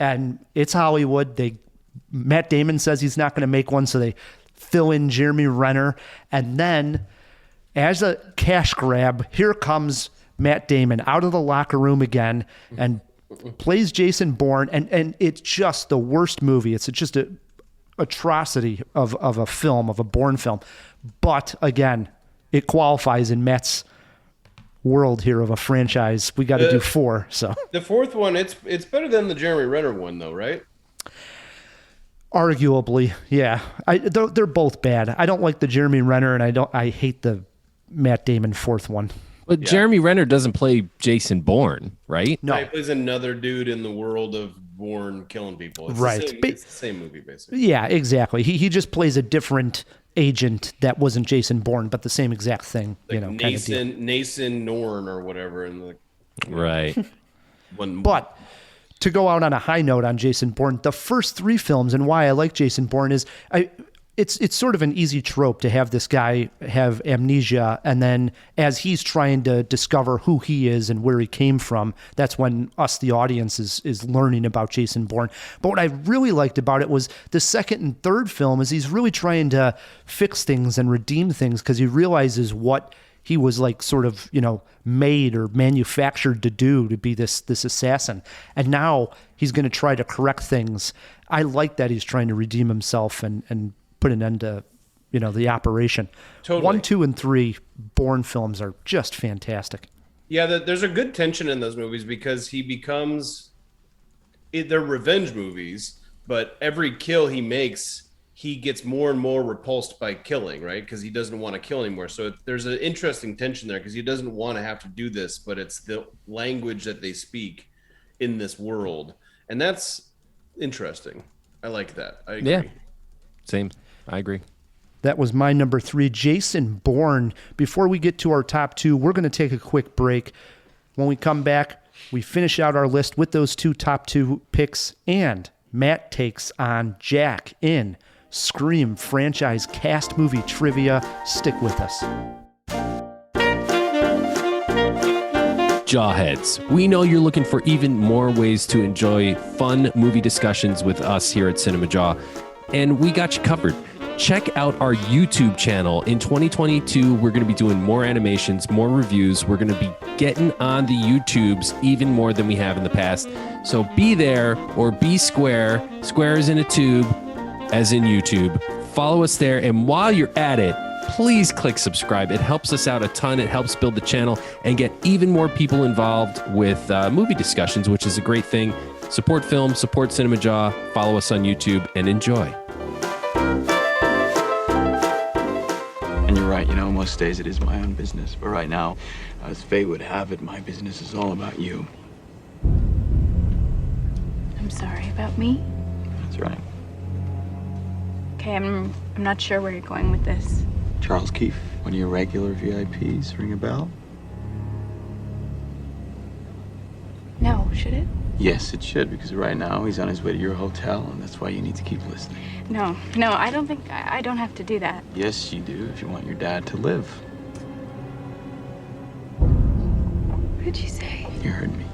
And it's Hollywood. Matt Damon says he's not going to make one, so they fill in Jeremy Renner. And then, as a cash grab, here comes Matt Damon out of the locker room again and plays Jason Bourne. And it's just the worst movie. It's just a atrocity of a film, of a Bourne film. But again, it qualifies in Matt's world here of a franchise. We got to do 4. So the fourth one, it's better than the Jeremy Renner one, though, right? Arguably, yeah. They're both bad. I don't like the Jeremy Renner, and I hate the Matt Damon fourth one. But yeah. Jeremy Renner doesn't play Jason Bourne, right? No, he plays another dude in the world of Bourne killing people. It's right. It's the same movie, basically. Yeah, exactly. He just plays a different agent that wasn't Jason Bourne, but the same exact thing. Like Nason Norn or whatever. Right. But to go out on a high note on Jason Bourne, the first 3 films, and why I like Jason Bourne is it's sort of an easy trope to have this guy have amnesia, and then as he's trying to discover who he is and where he came from, that's when us, the audience, is learning about Jason Bourne. But what I really liked about it was the second and third film is he's really trying to fix things and redeem things, because he realizes what he was like sort of, made or manufactured to do, to be this assassin. And now he's going to try to correct things. I like that he's trying to redeem himself and put an end to, the operation. Totally. 1, 2, and 3 Bourne films are just fantastic. Yeah, there's a good tension in those movies because they're revenge movies, but every kill he makes, he gets more and more repulsed by killing, right? Because he doesn't want to kill anymore. So there's an interesting tension there because he doesn't want to have to do this, but it's the language that they speak in this world. And that's interesting. I like that. I agree. Yeah, same. I agree. That was my number 3, Jason Bourne. Before we get to our top 2, we're going to take a quick break. When we come back, we finish out our list with those 2 top 2 picks, and Matt takes on Jack in Scream franchise cast movie trivia. Stick with us. Jawheads, we know you're looking for even more ways to enjoy fun movie discussions with us here at Cinemajaw, and we got you covered. Check out our YouTube channel. In 2022, we're going to be doing more animations, more reviews. We're going to be getting on the YouTubes even more than we have in the past. So be there, or be square. Square is in a tube, as in YouTube. Follow us there, and while you're at it, please click subscribe. It helps us out a ton. It helps build the channel and get even more people involved with movie discussions, which is a great thing. Support film, support Cinemajaw, follow us on YouTube, and enjoy. And you're right, most days it is my own business. But right now, as fate would have it, my business is all about you. I'm sorry about me. That's right. Okay, I'm not sure where you're going with this. Charles Keefe, one of your regular VIPs, ring a bell? No, should it? Yes, it should, because right now he's on his way to your hotel, and that's why you need to keep listening. No, I don't think I don't have to do that. Yes, you do, if you want your dad to live. What did you say? You heard me.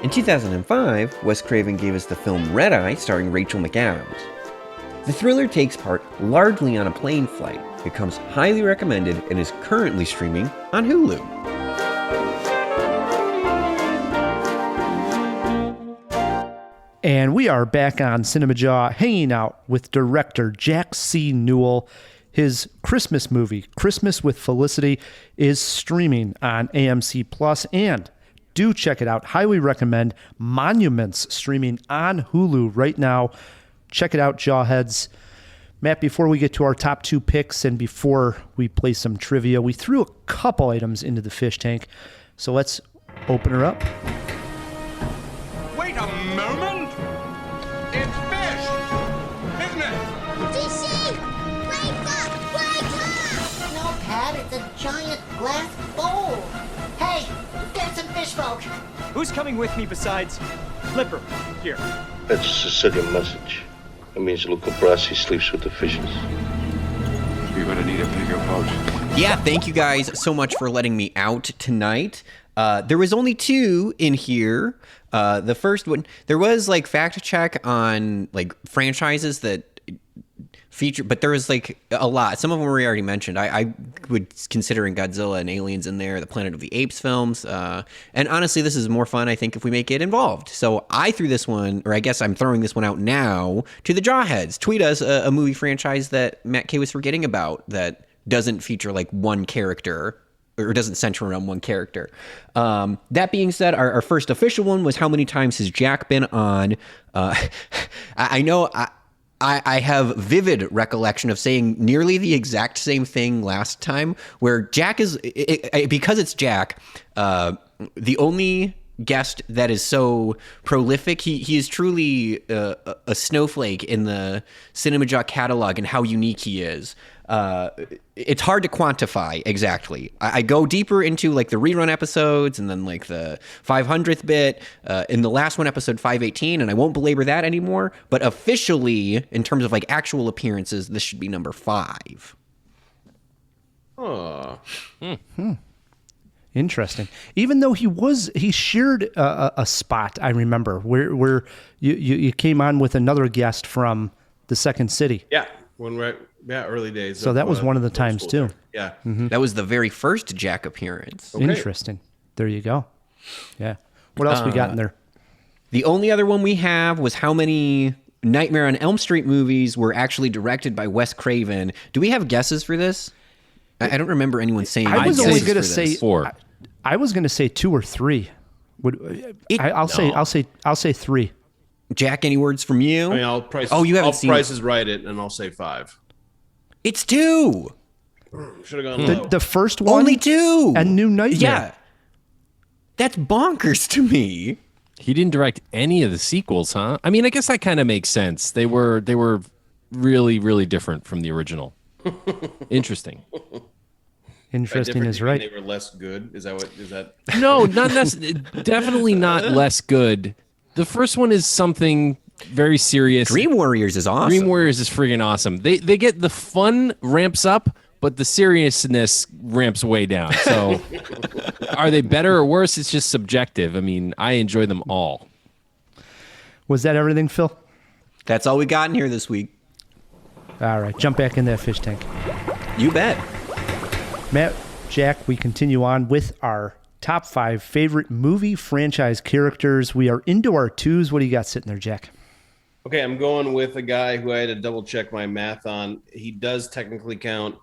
In 2005, Wes Craven gave us the film Red Eye starring Rachel McAdams. The thriller takes part largely on a plane flight, becomes highly recommended, and is currently streaming on Hulu. And we are back on Cinemajaw, hanging out with director Jack C. Newell. his Christmas movie, Christmas with Felicity, is streaming on AMC Plus, and do check it out. Highly recommend. Monuments streaming on Hulu right now. Check it out, Jawheads. Matt, before we get to our top 2 picks and before we play some trivia, we threw a couple items into the fish tank. So let's open her up. Wait a moment! It's fish! Isn't it? DC! Wake up! Wake up! No, Pat, it's a giant glass bowl. Hey, get some fish folk. Who's coming with me besides Flipper? Here. That's a Sicilian message. It means Luca Brasi sleeps with the fishes. You're gonna need a bigger boat. Yeah, thank you guys so much for letting me out tonight. There was only 2 in here. The first one, there was like fact check on like franchises that feature, but there was like a lot. Some of them we already mentioned. I would considering Godzilla and Aliens in there, the Planet of the Apes films. And honestly, this is more fun, I think, if we make it involved. So I threw this one, or I guess I'm throwing this one out now to the Jawheads. Tweet us a movie franchise that Matt K was forgetting about that doesn't feature like one character or doesn't center around one character. That being said, our first official one was how many times has Jack been on? I know I have vivid recollection of saying nearly the exact same thing last time, where Jack is, because it's Jack, the only guest that is so prolific. He is truly a snowflake in the Cinemajaw catalog and how unique he is. It's hard to quantify exactly. I go deeper into like the rerun episodes and then like the 500th bit in the last one, episode 518, and I won't belabor that anymore. But officially, in terms of like actual appearances, this should be number 5. Oh. Interesting. Even though he shared a spot, I remember, where you came on with another guest from the Second City. Yeah, early days. So that was one of the times too. Yeah. Mm-hmm. That was the very first Jack appearance. Okay. Interesting. There you go. Yeah. What else we got in there? The only other one we have was how many Nightmare on Elm Street movies were actually directed by Wes Craven. Do we have guesses for this? I don't remember anyone saying. I was only going to say 4. I was going to say 2 or 3. I'll say 3. Jack, any words from you? I mean, I'll price. Oh, you haven't seen Prices Right it, and I'll say 5. It's 2. Should have gone low. The first one, only 2, and New Nightmare. Yeah, that's bonkers to me. He didn't direct any of the sequels, huh? I mean, I guess that kind of makes sense. They were really, really different from the original. Interesting. Interesting is right. They were less good. Is that? No, not definitely not less good. The first one is something very serious. Dream Warriors is awesome. Dream Warriors is friggin' awesome. They get the fun ramps up, but the seriousness ramps way down. So are they better or worse? It's just subjective. I mean, I enjoy them all. Was that everything, Phil? That's all we got in here this week. All right, jump back in that fish tank. You bet. Matt, Jack, we continue on with our top 5 favorite movie franchise characters. We are into our 2s. What do you got sitting there, Jack? Okay, I'm going with a guy who I had to double check my math on. He does technically count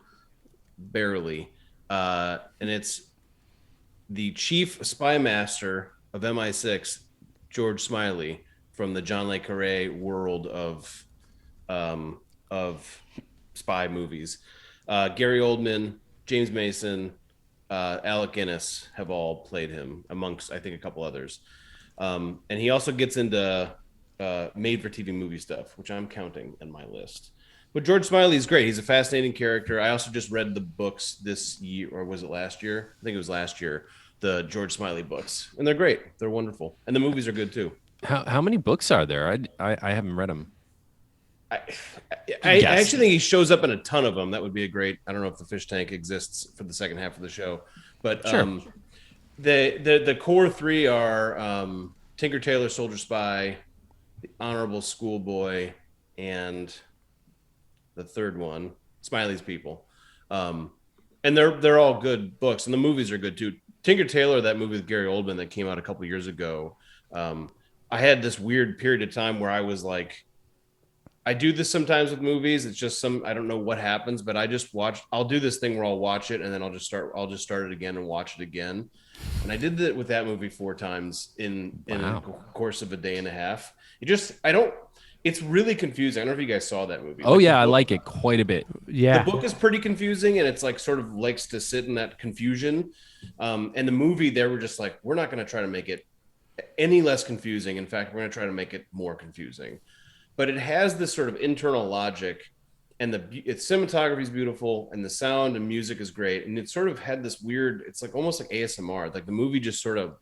barely. And it's the chief spy master of MI6, George Smiley, from the John Le Carré world of spy movies. Gary Oldman, James Mason, Alec Guinness have all played him, amongst, I think, a couple others. And he also gets into made-for-TV movie stuff, which I'm counting in my list. But George Smiley is great. He's a fascinating character. I also just read the books this year, or was it last year? I think it was last year, the George Smiley books. And they're great. They're wonderful. And the movies are good, too. How many books are there? I haven't read them. I actually think he shows up in a ton of them. That would be a great. I don't know if the fish tank exists for the second half of the show, but sure. The core 3 are Tinker Tailor Soldier Spy, The Honorable Schoolboy, and the third one, Smiley's People. And they're all good books, and the movies are good too. Tinker Tailor, that movie with Gary Oldman that came out a couple years ago. I had this weird period of time where I was like, I do this sometimes with movies. It's just I don't know what happens, but I'll do this thing where I'll watch it and then I'll just start it again and watch it again. And I did that with that movie 4 times in the course of a day and a half. It's really confusing. I don't know if you guys saw that movie. Oh, yeah, I like it quite a bit. Yeah. The book is pretty confusing, and it's like sort of likes to sit in that confusion. And the movie, they were just like, we're not going to try to make it any less confusing. In fact, we're going to try to make it more confusing. But it has this sort of internal logic, and its cinematography is beautiful, and the sound and music is great. And it sort of had this weird, it's like almost like ASMR. Like the movie just sort of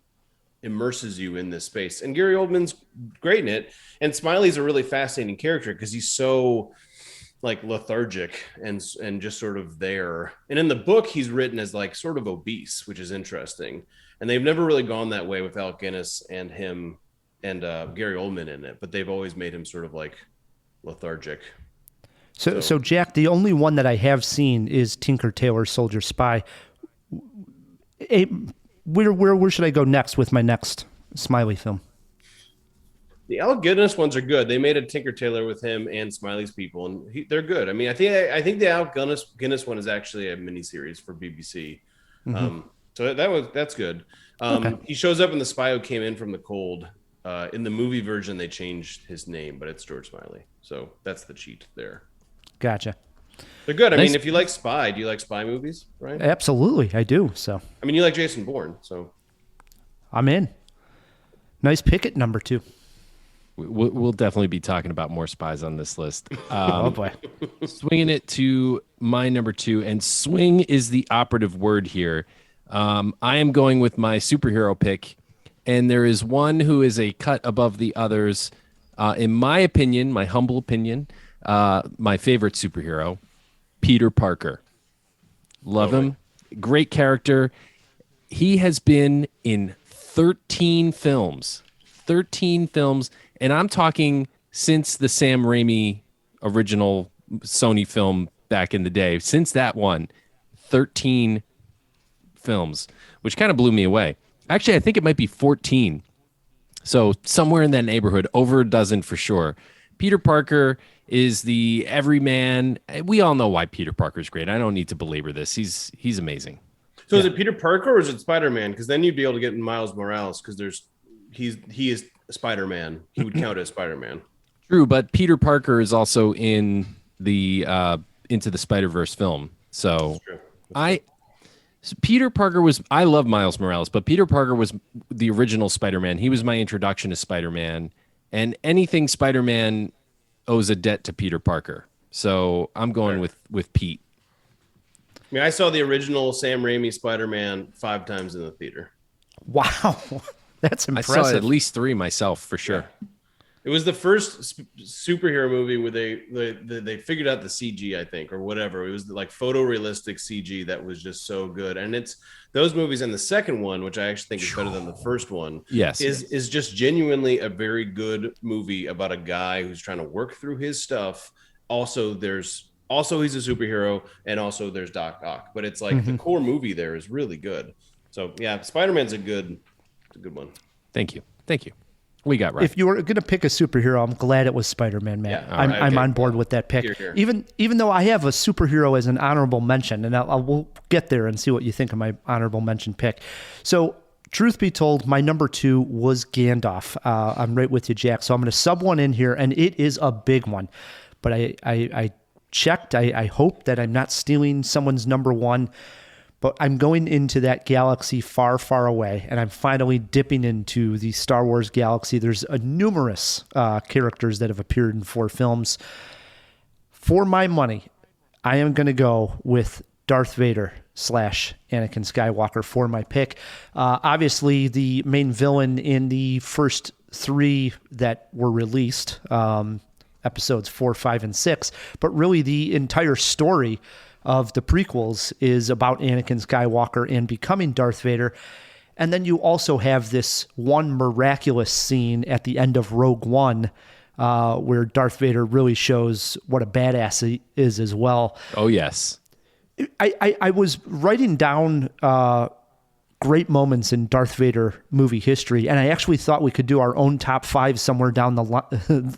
immerses you in this space. And Gary Oldman's great in it. And Smiley's a really fascinating character because he's so like lethargic and just sort of there. And in the book, he's written as like sort of obese, which is interesting. And they've never really gone that way with Alec Guinness and him and Gary Oldman in it, but they've always made him sort of like lethargic. So Jack, the only one that I have seen is Tinker Tailor Soldier Spy. Where should I go next with my next Smiley film? The Alec Guinness ones are good. They made a Tinker Tailor with him and Smiley's people, and they're good. I mean, I think the Alec Guinness one is actually a miniseries for BBC. Mm-hmm. So that's good. Okay. He shows up in The Spy Who Came In From the Cold. In the movie version, they changed his name, but it's George Smiley. So that's the cheat there. Gotcha. They're good. I mean, if you like spy, do you like spy movies, right? Absolutely, I do. So I mean, you like Jason Bourne, so I'm in. Nice pick at number 2. We'll definitely be talking about more spies on this list. Oh boy. Swinging it to my number 2, and swing is the operative word here. I am going with my superhero pick, and there is one who is a cut above the others. In my opinion, my humble opinion, my favorite superhero, Peter Parker. Love him. Great character. He has been in 13 films. 13 films. And I'm talking since the Sam Raimi original Sony film back in the day. Since that one, 13 films, which kind of blew me away. Actually, I think it might be 14. So somewhere in that neighborhood, over a dozen for sure. Peter Parker is the everyman. We all know why Peter Parker is great. I don't need to belabor this. He's amazing. So is it Peter Parker or is it Spider-Man? Because then you'd be able to get in Miles Morales because he is Spider-Man. He would count as Spider-Man. True, but Peter Parker is also in the Into the Spider-Verse film. So Peter Parker was, I love Miles Morales, but Peter Parker was the original Spider-Man. He was my introduction to Spider-Man, and anything Spider-Man owes a debt to Peter Parker. So I'm going with Pete. I mean, I saw the original Sam Raimi Spider-Man 5 times in the theater. Wow. That's impressive. I saw it at least 3 myself, for sure. Yeah. It was the first superhero movie where they figured out the CG, I think, or whatever. It was like photorealistic CG that was just so good. And it's those movies, and the second one, which I actually think is better than the first one, is just genuinely a very good movie about a guy who's trying to work through his stuff. Also, he's a superhero, and also there's Doc Ock. But it's like the core movie there is really good. So yeah, Spider-Man's a good one. Thank you. We got right. If you were going to pick a superhero, I'm glad it was Spider-Man, Matt. Yeah, I'm on board with that pick. Here. Even though I have a superhero as an honorable mention, and we'll get there and see what you think of my honorable mention pick. So, truth be told, my number 2 was Gandalf. I'm right with you, Jack. So I'm going to sub one in here, and it is a big one. But I checked. I hope that I'm not stealing someone's number 1. But I'm going into that galaxy far, far away, and I'm finally dipping into the Star Wars galaxy. There's numerous characters that have appeared in 4 films. For my money, I am going to go with Darth Vader / Anakin Skywalker for my pick. Obviously, the main villain in the first 3 that were released, episodes 4, 5, and 6, but really the entire story of the prequels is about Anakin Skywalker and becoming Darth Vader. And then you also have this one miraculous scene at the end of Rogue One where Darth Vader really shows what a badass he is as well. Oh, yes. I was writing down great moments in Darth Vader movie history. And I actually thought we could do our own top 5 somewhere down the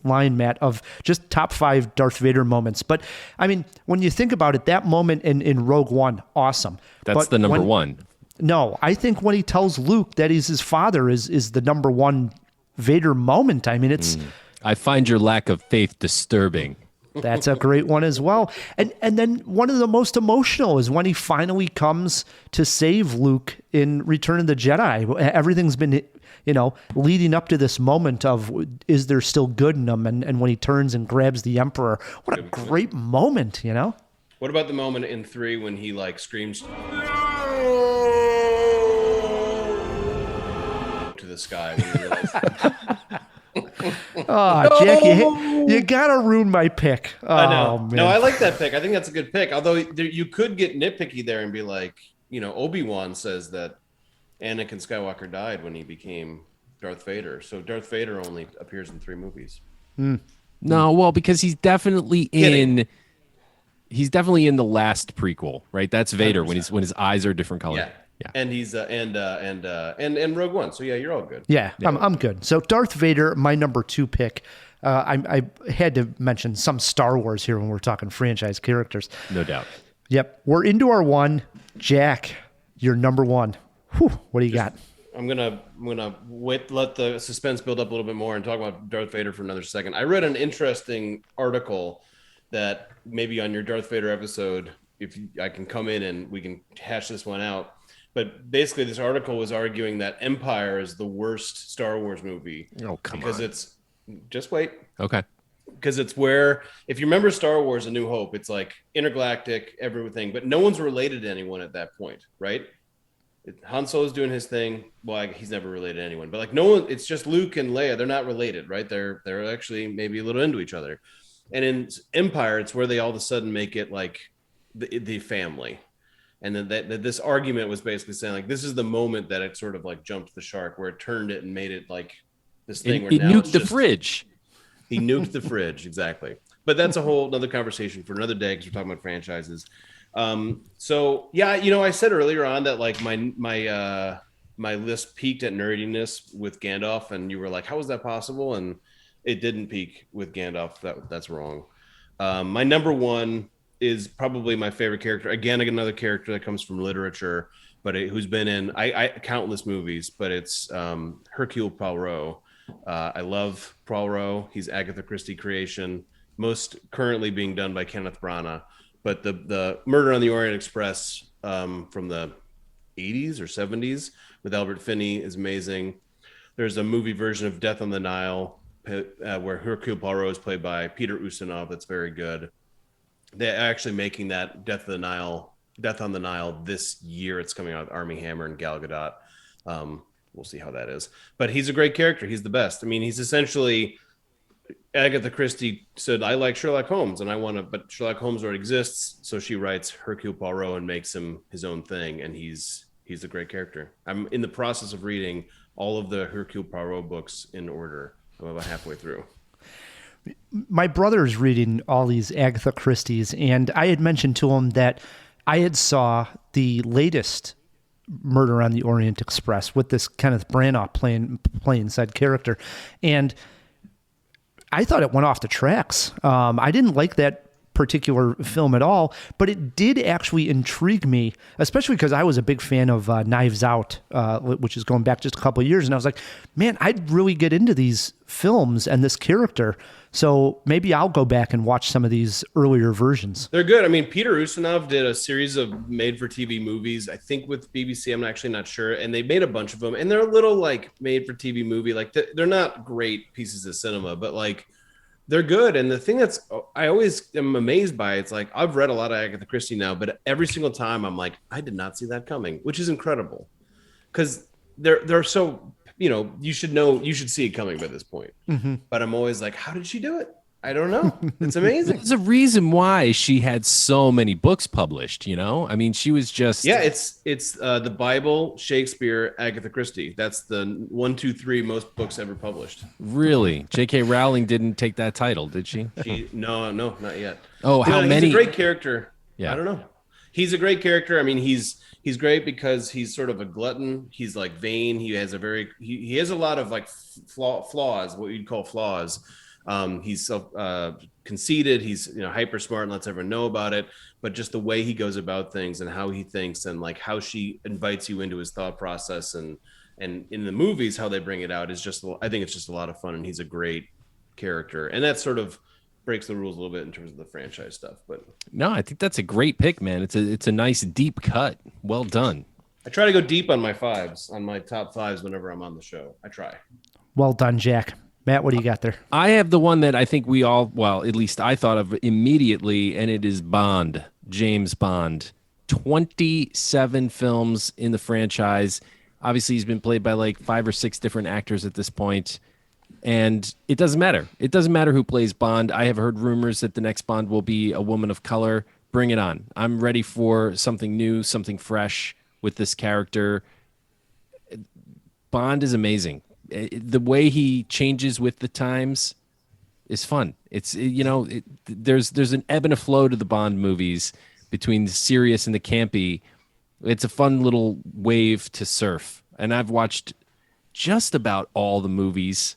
line, Matt, of just top 5 Darth Vader moments. But I mean, when you think about it, that moment in Rogue One, awesome. That's but the number one. No, I think when he tells Luke that he's his father is the number one Vader moment. I mean, it's... I find your lack of faith disturbing. That's a great one as well. And then one of the most emotional is when he finally comes to save Luke in Return of the Jedi. Everything's been, leading up to this moment of, is there still good in him? And when he turns and grabs the Emperor, what a great moment, What about the moment in 3 when he screams to the sky? When he realizes Oh, Jackie, you gotta ruin my pick. Oh, I know. man. No, I like that pick. I think that's a good pick. Although you could get nitpicky there and be like, Obi-Wan says that Anakin Skywalker died when he became Darth Vader. So Darth Vader only appears in 3 movies. No, well, because he's definitely in the last prequel, right? That's Vader 100%. when his eyes are a different color. Yeah. And he's and Rogue One. So yeah, you're all good. Yeah, I'm good. So Darth Vader, my number 2 pick. I had to mention some Star Wars here when we're talking franchise characters. No doubt. Yep, we're into our 1. Jack, your number 1. Whew, what do you got? I'm gonna let the suspense build up a little bit more and talk about Darth Vader for another second. I read an interesting article that maybe on your Darth Vader episode, I can come in and we can hash this one out. But basically, this article was arguing that Empire is the worst Star Wars movie. Oh, come because on. it's just wait. Okay. Because it's where, if you remember Star Wars: A New Hope, it's like intergalactic, everything, but no one's related to anyone at that point, right? Han Solo's doing his thing. Well, he's never related to anyone, but no one. It's just Luke and Leia. They're not related, right? They're actually maybe a little into each other. And in Empire, it's where they all of a sudden make it like the family. And then that this argument was basically saying this is the moment that it sort of jumped the shark, where it turned it and made it this thing. Where He now nuked the fridge. He nuked the fridge, exactly. But that's a whole other conversation for another day because we're talking about franchises. So yeah, I said earlier on that my list peaked at nerdiness with Gandalf, and you were like, "How is that possible?" And it didn't peak with Gandalf. That's wrong. My number 1 is probably my favorite character. Again, another character that comes from literature, but who's been in countless movies. But it's Hercule Poirot. I love Poirot. He's Agatha Christie creation, most currently being done by Kenneth Branagh. But the Murder on the Orient Express from the 80s or 70s with Albert Finney is amazing. There's a movie version of Death on the Nile where Hercule Poirot is played by Peter Ustinov. That's very good. They're actually making that Death on the Nile this year. It's coming out with Armie Hammer and Gal Gadot. We'll see how that is. But he's a great character. He's the best. I mean, he's essentially Agatha Christie said, "I like Sherlock Holmes, and but Sherlock Holmes already exists." So she writes Hercule Poirot and makes him his own thing, and he's a great character. I'm in the process of reading all of the Hercule Poirot books in order. I'm about halfway through. My brother's reading all these Agatha Christie's, and I had mentioned to him that I had saw the latest Murder on the Orient Express with this Kenneth Branagh playing said character, and I thought it went off the tracks. I didn't like that particular film at all, but it did actually intrigue me, especially because I was a big fan of Knives Out, which is going back just a couple of years, and I was like, man, I'd really get into these films and this character, so maybe I'll go back and watch some of these earlier versions. They're good. I mean, Peter Ustinov did a series of made-for-TV movies, I think with BBC, I'm actually not sure, and they made a bunch of them, and they're a little made-for-TV movie, they're not great pieces of cinema, but they're good. And the thing that's I always am amazed by, it's I've read a lot of Agatha Christie now, but every single time I'm like, I did not see that coming, which is incredible because they're so, you should see it coming by this point. Mm-hmm. But I'm always like, how did she do it? I don't know. It's amazing. There's a reason why she had so many books published, I mean, she was just... Yeah, it's the Bible, Shakespeare, Agatha Christie. That's the 1, 2, 3 most books ever published. Really? J.K. Rowling didn't take that title, did she? No, not yet. Oh, how many? He's a great character. Yeah. I don't know. He's a great character. I mean, he's great because he's sort of a glutton. He's like vain. He has he has a lot of like flaws, what you'd call flaws. He's conceited. He's hyper smart and lets everyone know about it. But just the way he goes about things and how he thinks and like how she invites you into his thought process and in the movies how they bring it out is just, I think it's just a lot of fun, and he's a great character, and that sort of breaks the rules a little bit in terms of the franchise stuff. But no, I think that's a great pick, man. It's a nice deep cut. Well done. I try to go deep on my top fives whenever I'm on the show. I try. Well done, Jack. Matt, what do you got there? I have the one that I think we all, well, at least I thought of immediately, and it is Bond, James Bond. 27 films in the franchise. Obviously, he's been played by like 5 or 6 different actors at this point, and it doesn't matter. It doesn't matter who plays Bond. I have heard rumors that the next Bond will be a woman of color. Bring it on. I'm ready for something new, something fresh with this character. Bond is amazing. The way he changes with the times is fun. It's there's an ebb and a flow to the Bond movies between the serious and the campy. It's a fun little wave to surf. And I've watched just about all the movies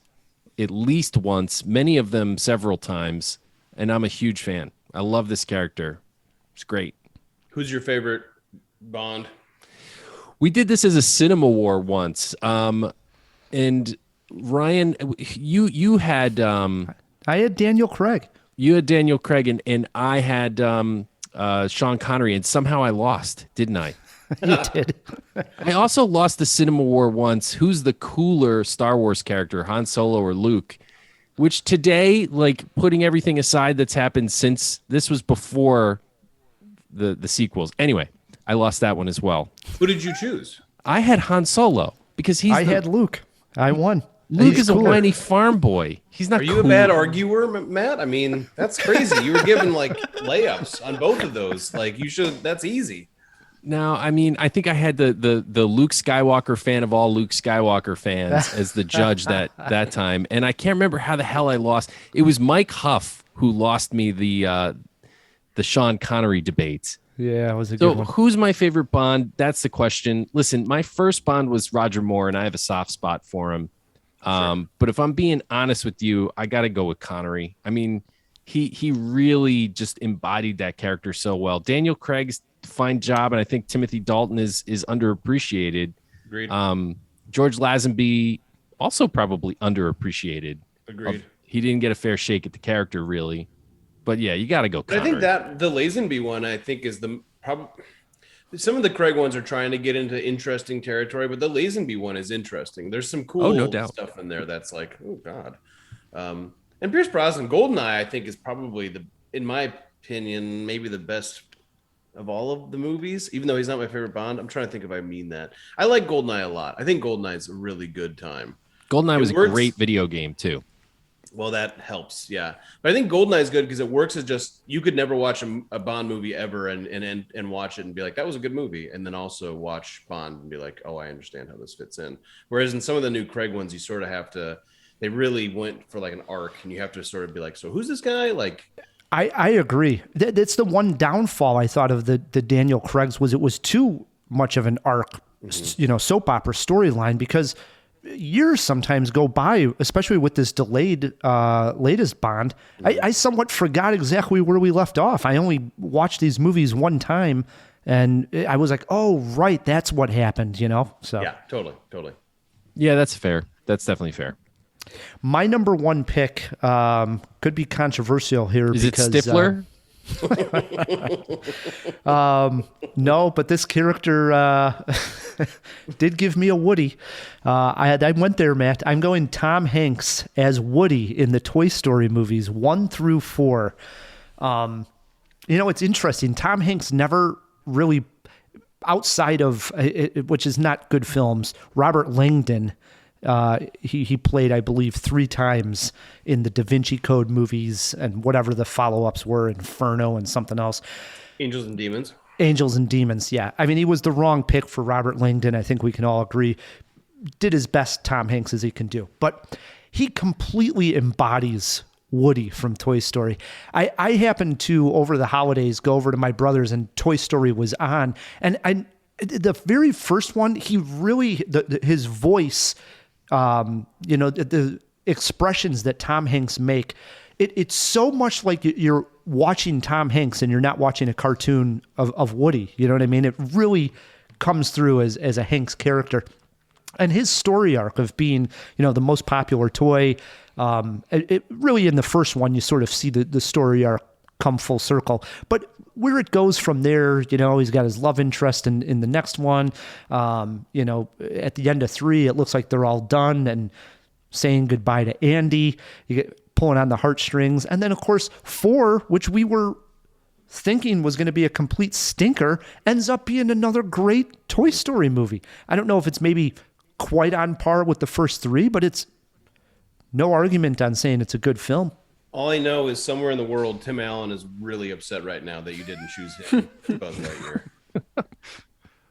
at least once, many of them several times, and I'm a huge fan. I love this character. It's great. Who's your favorite Bond? We did this as a cinema war once. And Ryan, you had I had Daniel Craig. You had Daniel Craig, and I had Sean Connery, and somehow I lost, didn't I? You did. I also lost the cinema war once. Who's the cooler Star Wars character, Han Solo or Luke? Which today, like putting everything aside that's happened since, this was before the sequels. Anyway, I lost that one as well. Who did you choose? I had Han Solo because I had Luke. I won. Luke is a whiny farm boy. He's not. Are you cool. a bad arguer, Matt? I mean, that's crazy. You were given like layups on both of those. Like you should. That's easy. No, I mean, I think I had the Luke Skywalker fan of all Luke Skywalker fans as the judge that time, and I can't remember how the hell I lost. It was Mike Huff who lost me the Sean Connery debate. Yeah, it was a good one. So who's my favorite Bond? That's the question. Listen, my first Bond was Roger Moore, and I have a soft spot for him. Sure. But if I'm being honest with you, I got to go with Connery. I mean, he really just embodied that character so well. Daniel Craig's fine job, and I think Timothy Dalton is underappreciated. Agreed. George Lazenby also probably underappreciated. Agreed. He didn't get a fair shake at the character, really. But yeah, you got to go Connery. I think that the Lazenby one, I think, is the problem. Some of the Craig ones are trying to get into interesting territory, but the Lazenby one is interesting. There's some cool no doubt. stuff in there that's like, oh god. And Pierce Brosnan, Goldeneye, I think, is probably in my opinion, maybe the best of all of the movies. Even though he's not my favorite Bond, I'm trying to think if I mean that. I like Goldeneye a lot. I think Goldeneye is a really good time. Goldeneye was a great video game too. Well, that helps, yeah. But I think Goldeneye is good because it works as just, you could never watch a Bond movie ever and watch it and be like, that was a good movie. And then also watch Bond and be like, oh, I understand how this fits in. Whereas in some of the new Craig ones, you sort of have to, they really went for like an arc and you have to sort of be like, so who's this guy? Like, I agree. That's the one downfall I thought of the Daniel Craig's was it was too much of an arc, soap opera storyline, because years sometimes go by, especially with this delayed latest Bond. I somewhat forgot exactly where we left off. I only watched these movies one time, and I was like, "Oh, right, that's what happened." So yeah, totally. Yeah, that's fair. That's definitely fair. My number one pick could be controversial here. Is because, it Stifler? No, but this character did give me a Woody. I went there, Matt. I'm going Tom Hanks as Woody in the Toy Story movies 1 through 4. It's interesting. Tom Hanks never really, outside of which is not good films, Robert Langdon. He played, I believe, 3 times in the Da Vinci Code movies and whatever the follow-ups were, Inferno and something else. Angels and Demons, yeah. I mean, he was the wrong pick for Robert Langdon. I think we can all agree. Did his best Tom Hanks as he can do. But he completely embodies Woody from Toy Story. I happened to, over the holidays, go over to my brother's and Toy Story was on. And the very first one, he really, his voice, the expressions that Tom Hanks make, it's so much like you're watching Tom Hanks and you're not watching a cartoon of Woody. You know what I mean? It really comes through as a Hanks character. And his story arc of being, the most popular toy, it really in the first one, you sort of see the story arc come full circle. But where it goes from there, he's got his love interest in the next one. At the end of 3, it looks like they're all done and saying goodbye to Andy. You get pulling on the heartstrings. And then, of course, 4, which we were thinking was going to be a complete stinker, ends up being another great Toy Story movie. I don't know if it's maybe quite on par with the first 3, but it's no argument on saying it's a good film. All I know is somewhere in the world, Tim Allen is really upset right now that you didn't choose him for Buzz Lightyear.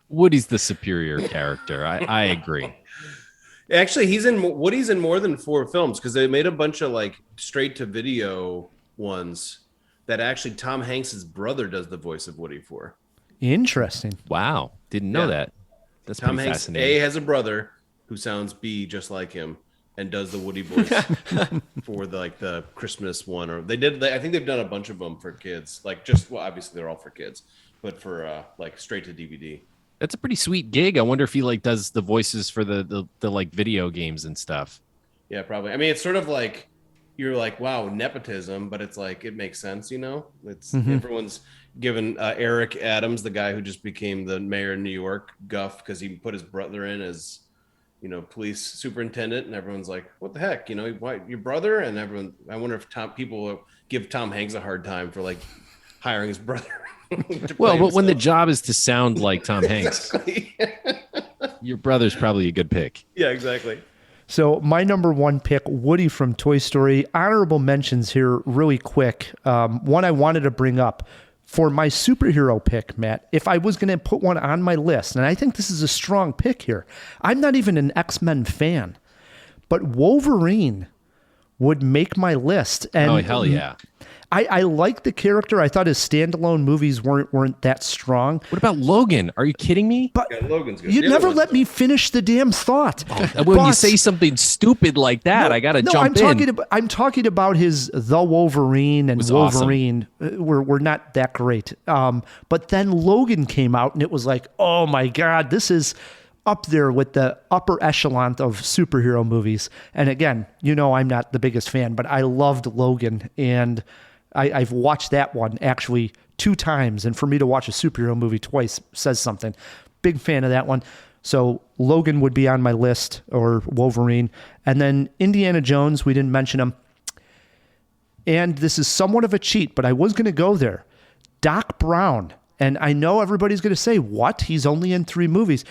Woody's the superior character. I agree. Actually, Woody's in more than 4 films because they made a bunch of like straight to video ones that actually Tom Hanks's brother does the voice of Woody for. Interesting. Wow. Didn't know that. That's Tom pretty Hanks fascinating. has a brother who sounds B just like him and does the Woody voice for the Christmas one, or I think they've done a bunch of them for kids, obviously they're all for kids, but for straight to DVD. That's a pretty sweet gig. I wonder if he does the voices for the video games and stuff. Yeah, probably. I mean, it's sort of like you're like, wow, nepotism, but it's like it makes sense, It's everyone's given Eric Adams, the guy who just became the mayor of New York, guff because he put his brother in as police superintendent, and everyone's like, what the heck, why, your brother? And everyone, I wonder if people will give Tom Hanks a hard time for hiring his brother. But when the job is to sound like Tom Hanks, your brother's probably a good pick. Yeah, exactly. So my number 1 pick, Woody from Toy Story. Honorable mentions here really quick. One I wanted to bring up for my superhero pick, Matt, if I was going to put one on my list, and I think this is a strong pick here. I'm not even an X-Men fan, but Wolverine would make my list. And oh, hell yeah. I like the character. I thought his standalone movies weren't that strong. What about Logan? Are you kidding me? But yeah, Logan's good. You never let me finish the damn thought. When you say something stupid like that, I got to jump in. I'm talking about The Wolverine and Wolverine were not that great. But then Logan came out and it was like, oh my God, this is up there with the upper echelon of superhero movies. And again, I'm not the biggest fan, but I loved Logan, and I've watched that one actually 2 times. And for me to watch a superhero movie twice says something. Big fan of that one. So Logan would be on my list, or Wolverine. And then Indiana Jones, we didn't mention him. And this is somewhat of a cheat, but I was going to go there. Doc Brown. And I know everybody's going to say, what? He's only in 3 movies.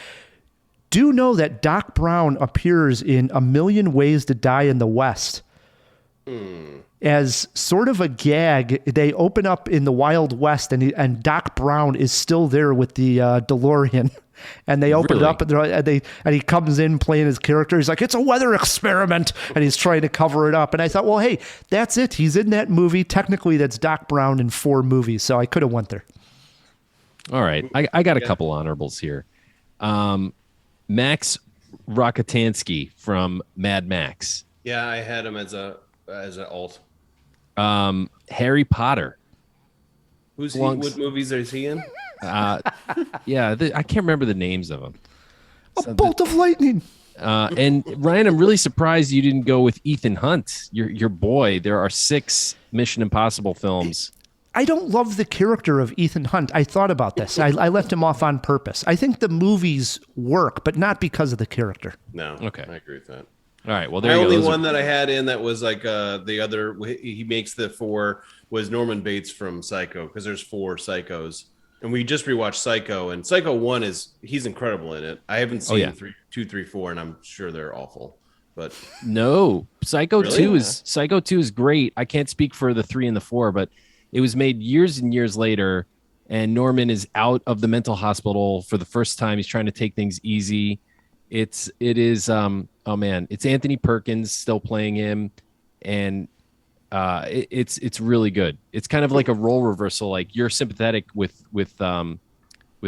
Do know that Doc Brown appears in A Million Ways to Die in the West. As sort of a gag. They open up in the Wild West, and Doc Brown is still there with the DeLorean. And they open it up, and he comes in playing his character. He's like, it's a weather experiment, and he's trying to cover it up. And I thought, well, hey, that's it. He's in that movie. Technically, that's Doc Brown in 4 movies, so I could have went there. All right, I got a couple honorables here. Max Rockatansky from Mad Max. Yeah, I had him as an alt. Harry Potter. Who's he? What movies is he in? I can't remember the names of them. A bolt of lightning. And Ryan, I'm really surprised you didn't go with Ethan Hunt, your boy. There are 6 Mission Impossible films. I don't love the character of Ethan Hunt. I thought about this. I left him off on purpose. I think the movies work, but not because of the character. No. Okay. I agree with that. All right. Well, the only one that I had in that was the other, he makes the 4, was Norman Bates from Psycho, because there's 4 Psychos. And we just rewatched Psycho, and Psycho 1 he's incredible in it. I haven't seen 2, 3, 4, and I'm sure they're awful. But no, Psycho really? 2 is great. I can't speak for the 3 and the 4, but it was made years and years later, and Norman is out of the mental hospital for the first time. He's trying to take things easy. It's Anthony Perkins still playing him, and It's really good. It's kind of like a role reversal. Like you're sympathetic with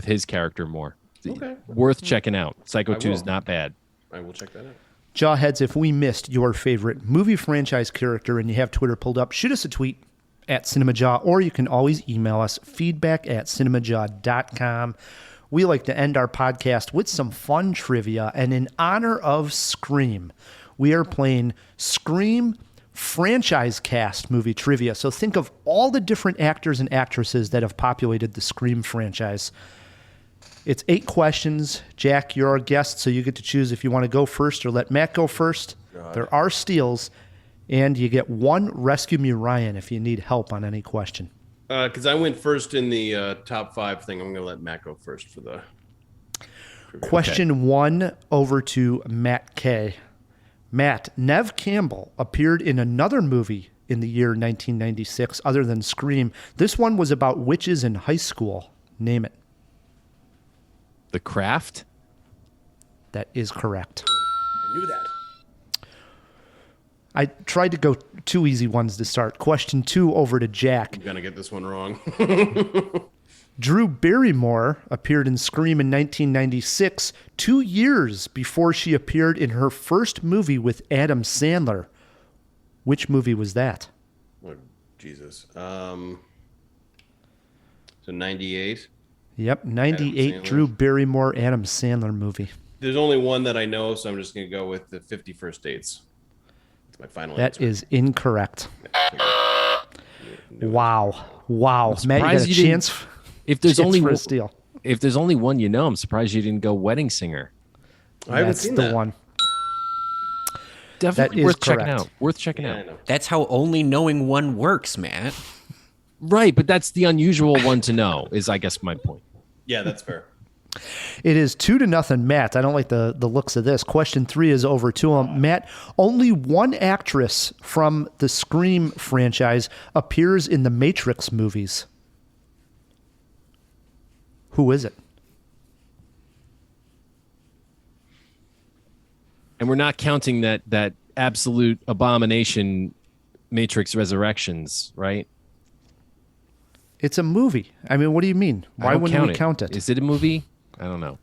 his character more. Okay. Worth checking out. Psycho I 2 is will. not bad. I will check that out. Jawheads, if we missed your favorite movie franchise character and you have Twitter pulled up, shoot us a tweet at Cinemajaw, or you can always email us feedback@cinemajaw.com. We like to end our podcast with some fun trivia, and in honor of Scream, we are playing Scream franchise cast movie trivia. So think of all the different actors and actresses that have populated the Scream franchise. It's 8 questions. Jack, you're our guest, so you get to choose if you want to go first or let Matt go first. There are steals, and you get 1 Rescue Me Ryan if you need help on any question. Because I went first in the top 5 thing, I'm going to let Matt go first for the trivia. Question 1 over to Matt K. Matt, Neve Campbell appeared in another movie in the year 1996 other than Scream. This one was about witches in high school. Name it. The Craft? That is correct. I knew that. I tried to go 2 easy ones to start. Question 2 over to Jack. I'm going to get this one wrong. Drew Barrymore appeared in Scream in 1996, 2 years before she appeared in her first movie with Adam Sandler. Which movie was that? Oh, Jesus. So 98? Yep, 98 Drew Barrymore, Adam Sandler movie. There's only one that I know, so I'm just going to go with the 50 First Dates. That's my final answer. That is incorrect. Wow. Matt, you got a you chance. If there's chance only for a steal. If there's only one, I'm surprised you didn't go Wedding Singer. I haven't seen the that. one. Definitely That is worth checking correct. out. Worth checking out. I know. That's how only knowing one works, Matt. Right, but that's the unusual one to know, is I guess my point. Yeah, that's fair. It is 2-0, Matt. I don't like the looks of this. Question 3 is over to him. Matt, only one actress from the Scream franchise appears in the Matrix movies. Who is it? And we're not counting that absolute abomination Matrix Resurrections, right? It's a movie. I mean, what do you mean? Why wouldn't we count it? Is it a movie? I don't know.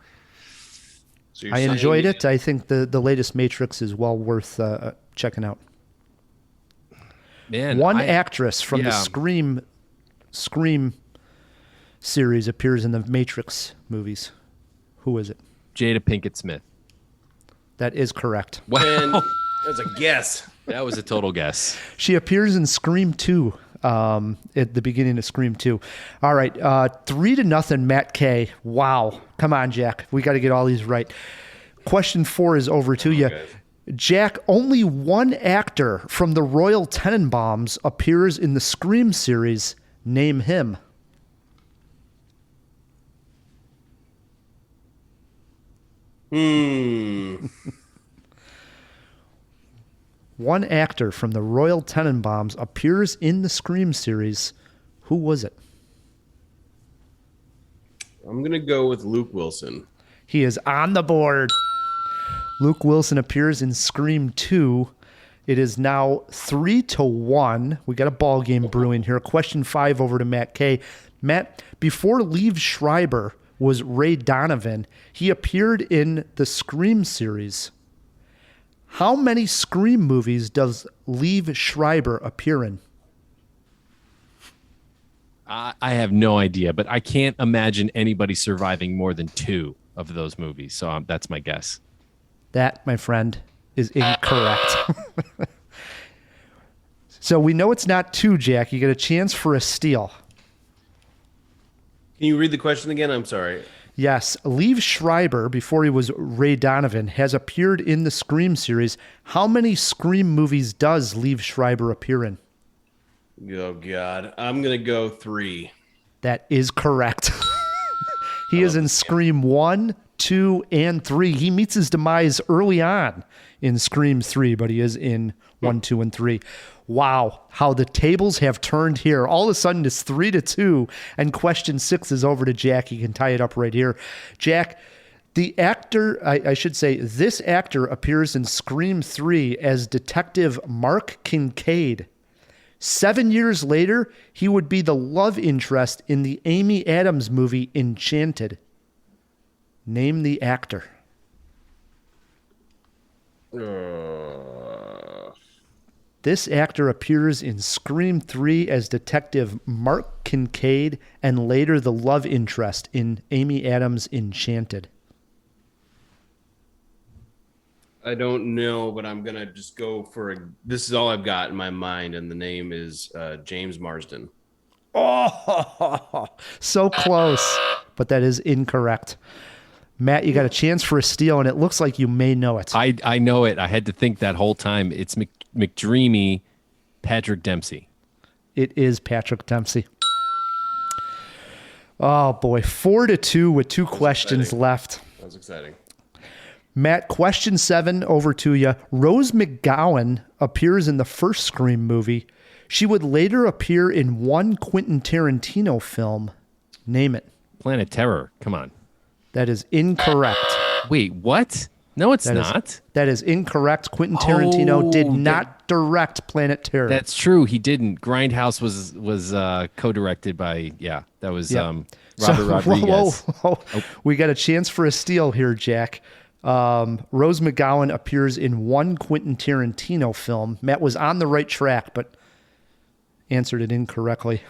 So you're I saying enjoyed it. I think the latest Matrix is well worth checking out. Man, One actress from the yeah. Scream series appears in the Matrix movies. Who is it? Jada Pinkett Smith. That is correct. Wow. And that was a guess. That was a total guess. She appears in Scream 2 at the beginning of Scream 2. All right, 3-0, Matt K. Wow. Come on, Jack. We got to get all these right. Question 4 is over to you. guys. Jack, only one actor from the Royal Tenenbaums appears in the Scream series. Name him. One actor from the Royal Tenenbaums appears in the Scream series. Who was it? I'm going to go with Luke Wilson. He is on the board. Luke Wilson appears in Scream 2. It is now 3-1. We got a ball game brewing here. Question 5 over to Matt K. Matt, before Liev Schreiber was Ray Donovan, he appeared in the Scream series. How many Scream movies does Liev Schreiber appear in? I have no idea, but I can't imagine anybody surviving more than 2 of those movies. So that's my guess. That, my friend, is incorrect. So we know it's not 2, Jack. You get a chance for a steal. Can you read the question again? I'm sorry. Yes, Liev Schreiber, before he was Ray Donovan, has appeared in the Scream series. How many Scream movies does Liev Schreiber appear in? Oh, God. I'm going to go 3. That is correct. He is in Scream 1, 2, and 3. He meets his demise early on in Scream 3, but he is in 1, 2, and 3. Wow, how the tables have turned here. All of a sudden, it's 3-2, and question 6 is over to Jack. He can tie it up right here. Jack, the actor, I should say, this actor appears in Scream 3 as Detective Mark Kincaid. 7 years later, he would be the love interest in the Amy Adams movie Enchanted. Name the actor. This actor appears in Scream 3 as Detective Mark Kincaid and later the love interest in Amy Adams' Enchanted. I don't know, but I'm going to just go for this is all I've got in my mind, and the name is James Marsden. Oh, so close, but that is incorrect. Matt, you got a chance for a steal, and it looks like you may know it. I know it. I had to think that whole time. It's McDreamy, Patrick Dempsey. It is Patrick Dempsey. Oh, boy. 4-2 with two questions left. That was exciting. Matt, question 7 over to you. Rose McGowan appears in the first Scream movie. She would later appear in one Quentin Tarantino film. Name it. Planet Terror. Come on. That is incorrect. Wait, what? No, it's not. That is incorrect. Quentin Tarantino did not direct Planet Terror. That's true. He didn't. Grindhouse was co-directed by, that was Robert Rodriguez. Whoa. We got a chance for a steal here, Jack. Rose McGowan appears in one Quentin Tarantino film. Matt was on the right track, but answered it incorrectly.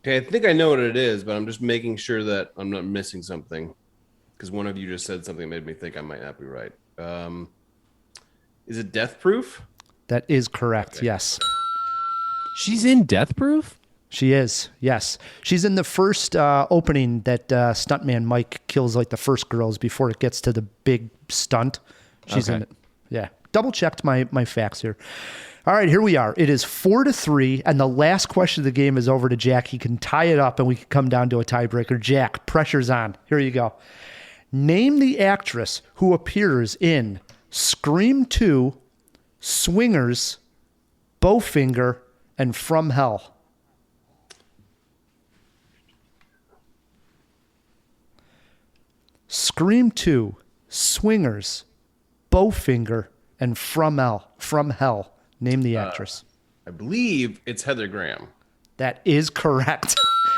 Okay, I think I know what it is, but I'm just making sure that I'm not missing something, because one of you just said something that made me think I might not be right. Is it Death Proof? That is correct, okay. Yes. She's in Death Proof? She is, yes. She's in the first opening that stuntman Mike kills like the first girls before it gets to the big stunt. She's in it. Yeah. Double checked my facts here. All right, here we are. It is 4-3, and the last question of the game is over to Jack. He can tie it up, and we can come down to a tiebreaker. Jack, pressure's on. Here you go. Name the actress who appears in Scream 2, Swingers, Bowfinger, and From Hell. Scream 2, Swingers, Bowfinger, and From Hell. Name the actress. I believe it's Heather Graham. That is correct.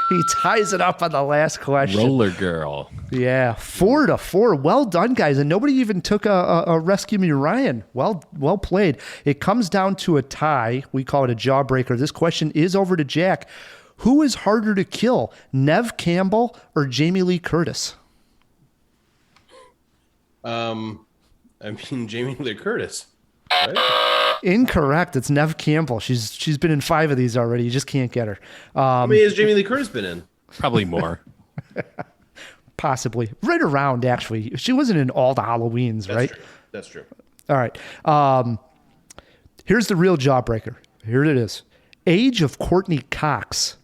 He ties it up on the last question. Roller Girl. Yeah, 4-4. Well done, guys. And nobody even took a Rescue Me Ryan. Well played. It comes down to a tie. We call it a jawbreaker. This question is over to Jack. Who is harder to kill, Neve Campbell or Jamie Lee Curtis? Jamie Lee Curtis. Right? Incorrect. It's Neve Campbell. She's been in 5 of these already. You just can't get her. How many has Jamie Lee Curtis been in? Probably more. Possibly. Right around, actually. She wasn't in all the Halloweens, right? That's true. All right. Here's the real jawbreaker. Here it is. Age of Courtney Cox,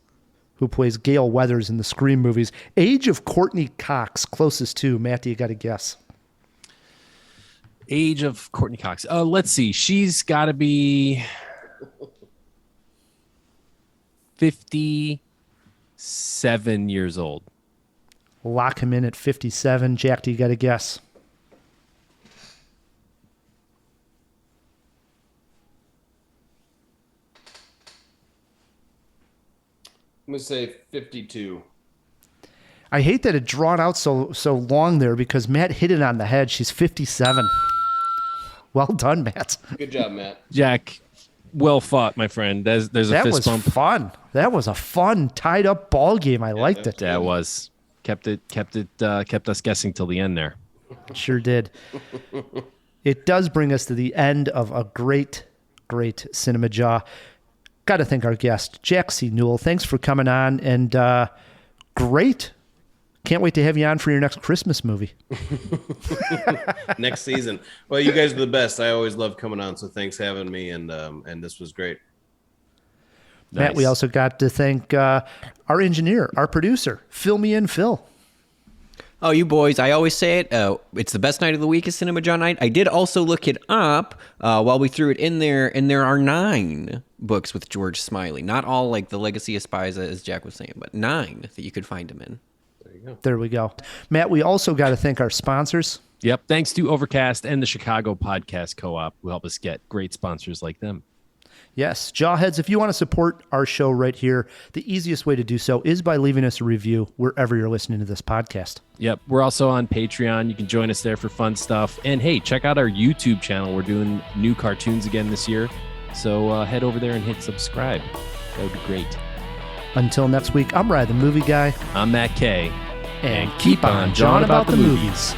who plays Gail Weathers in the Scream movies. Age of Courtney Cox, closest to. Matt, you got to guess. Age of Courtney Cox. Let's see. She's got to be 57 years old. Lock him in at 57. Jack, do you got a guess? I'm going to say 52. I hate that it drawn out so long there because Matt hit it on the head. She's 57. Well done, Matt. Good job, Matt. Jack, well fought, my friend. There's a fist bump. That was fun. That was a fun tied up ball game. I liked it. Yeah, it was. Kept us guessing till the end there. Sure did. It does bring us to the end of a great Cinemajaw. Got to thank our guest, Jack C. Newell. Thanks for coming on, and great. Can't wait to have you on for your next Christmas movie. Next season. Well, you guys are the best. I always love coming on, so thanks for having me, and this was great. Nice. Matt, we also got to thank our engineer, our producer, Fill Me In, Phil. Oh, you boys, I always say it. It's the best night of the week is Cinemajaw night. I did also look it up while we threw it in there, and there are 9 books with George Smiley. Not all like The Legacy of Spies, as Jack was saying, but 9 that you could find him in. There we go. Matt, we also got to thank our sponsors. Yep. Thanks to Overcast and the Chicago Podcast Co-op who help us get great sponsors like them. Yes, Jawheads, if you want to support our show right here, the easiest way to do so is by leaving us a review wherever you're listening to this podcast. Yep. We're also on Patreon. You can join us there for fun stuff. And hey, check out our YouTube channel. We're doing new cartoons again this year. So head over there and hit subscribe. That would be great. Until next week, I'm Ryan, the movie guy. I'm Matt K. And keep on jawing about the movies.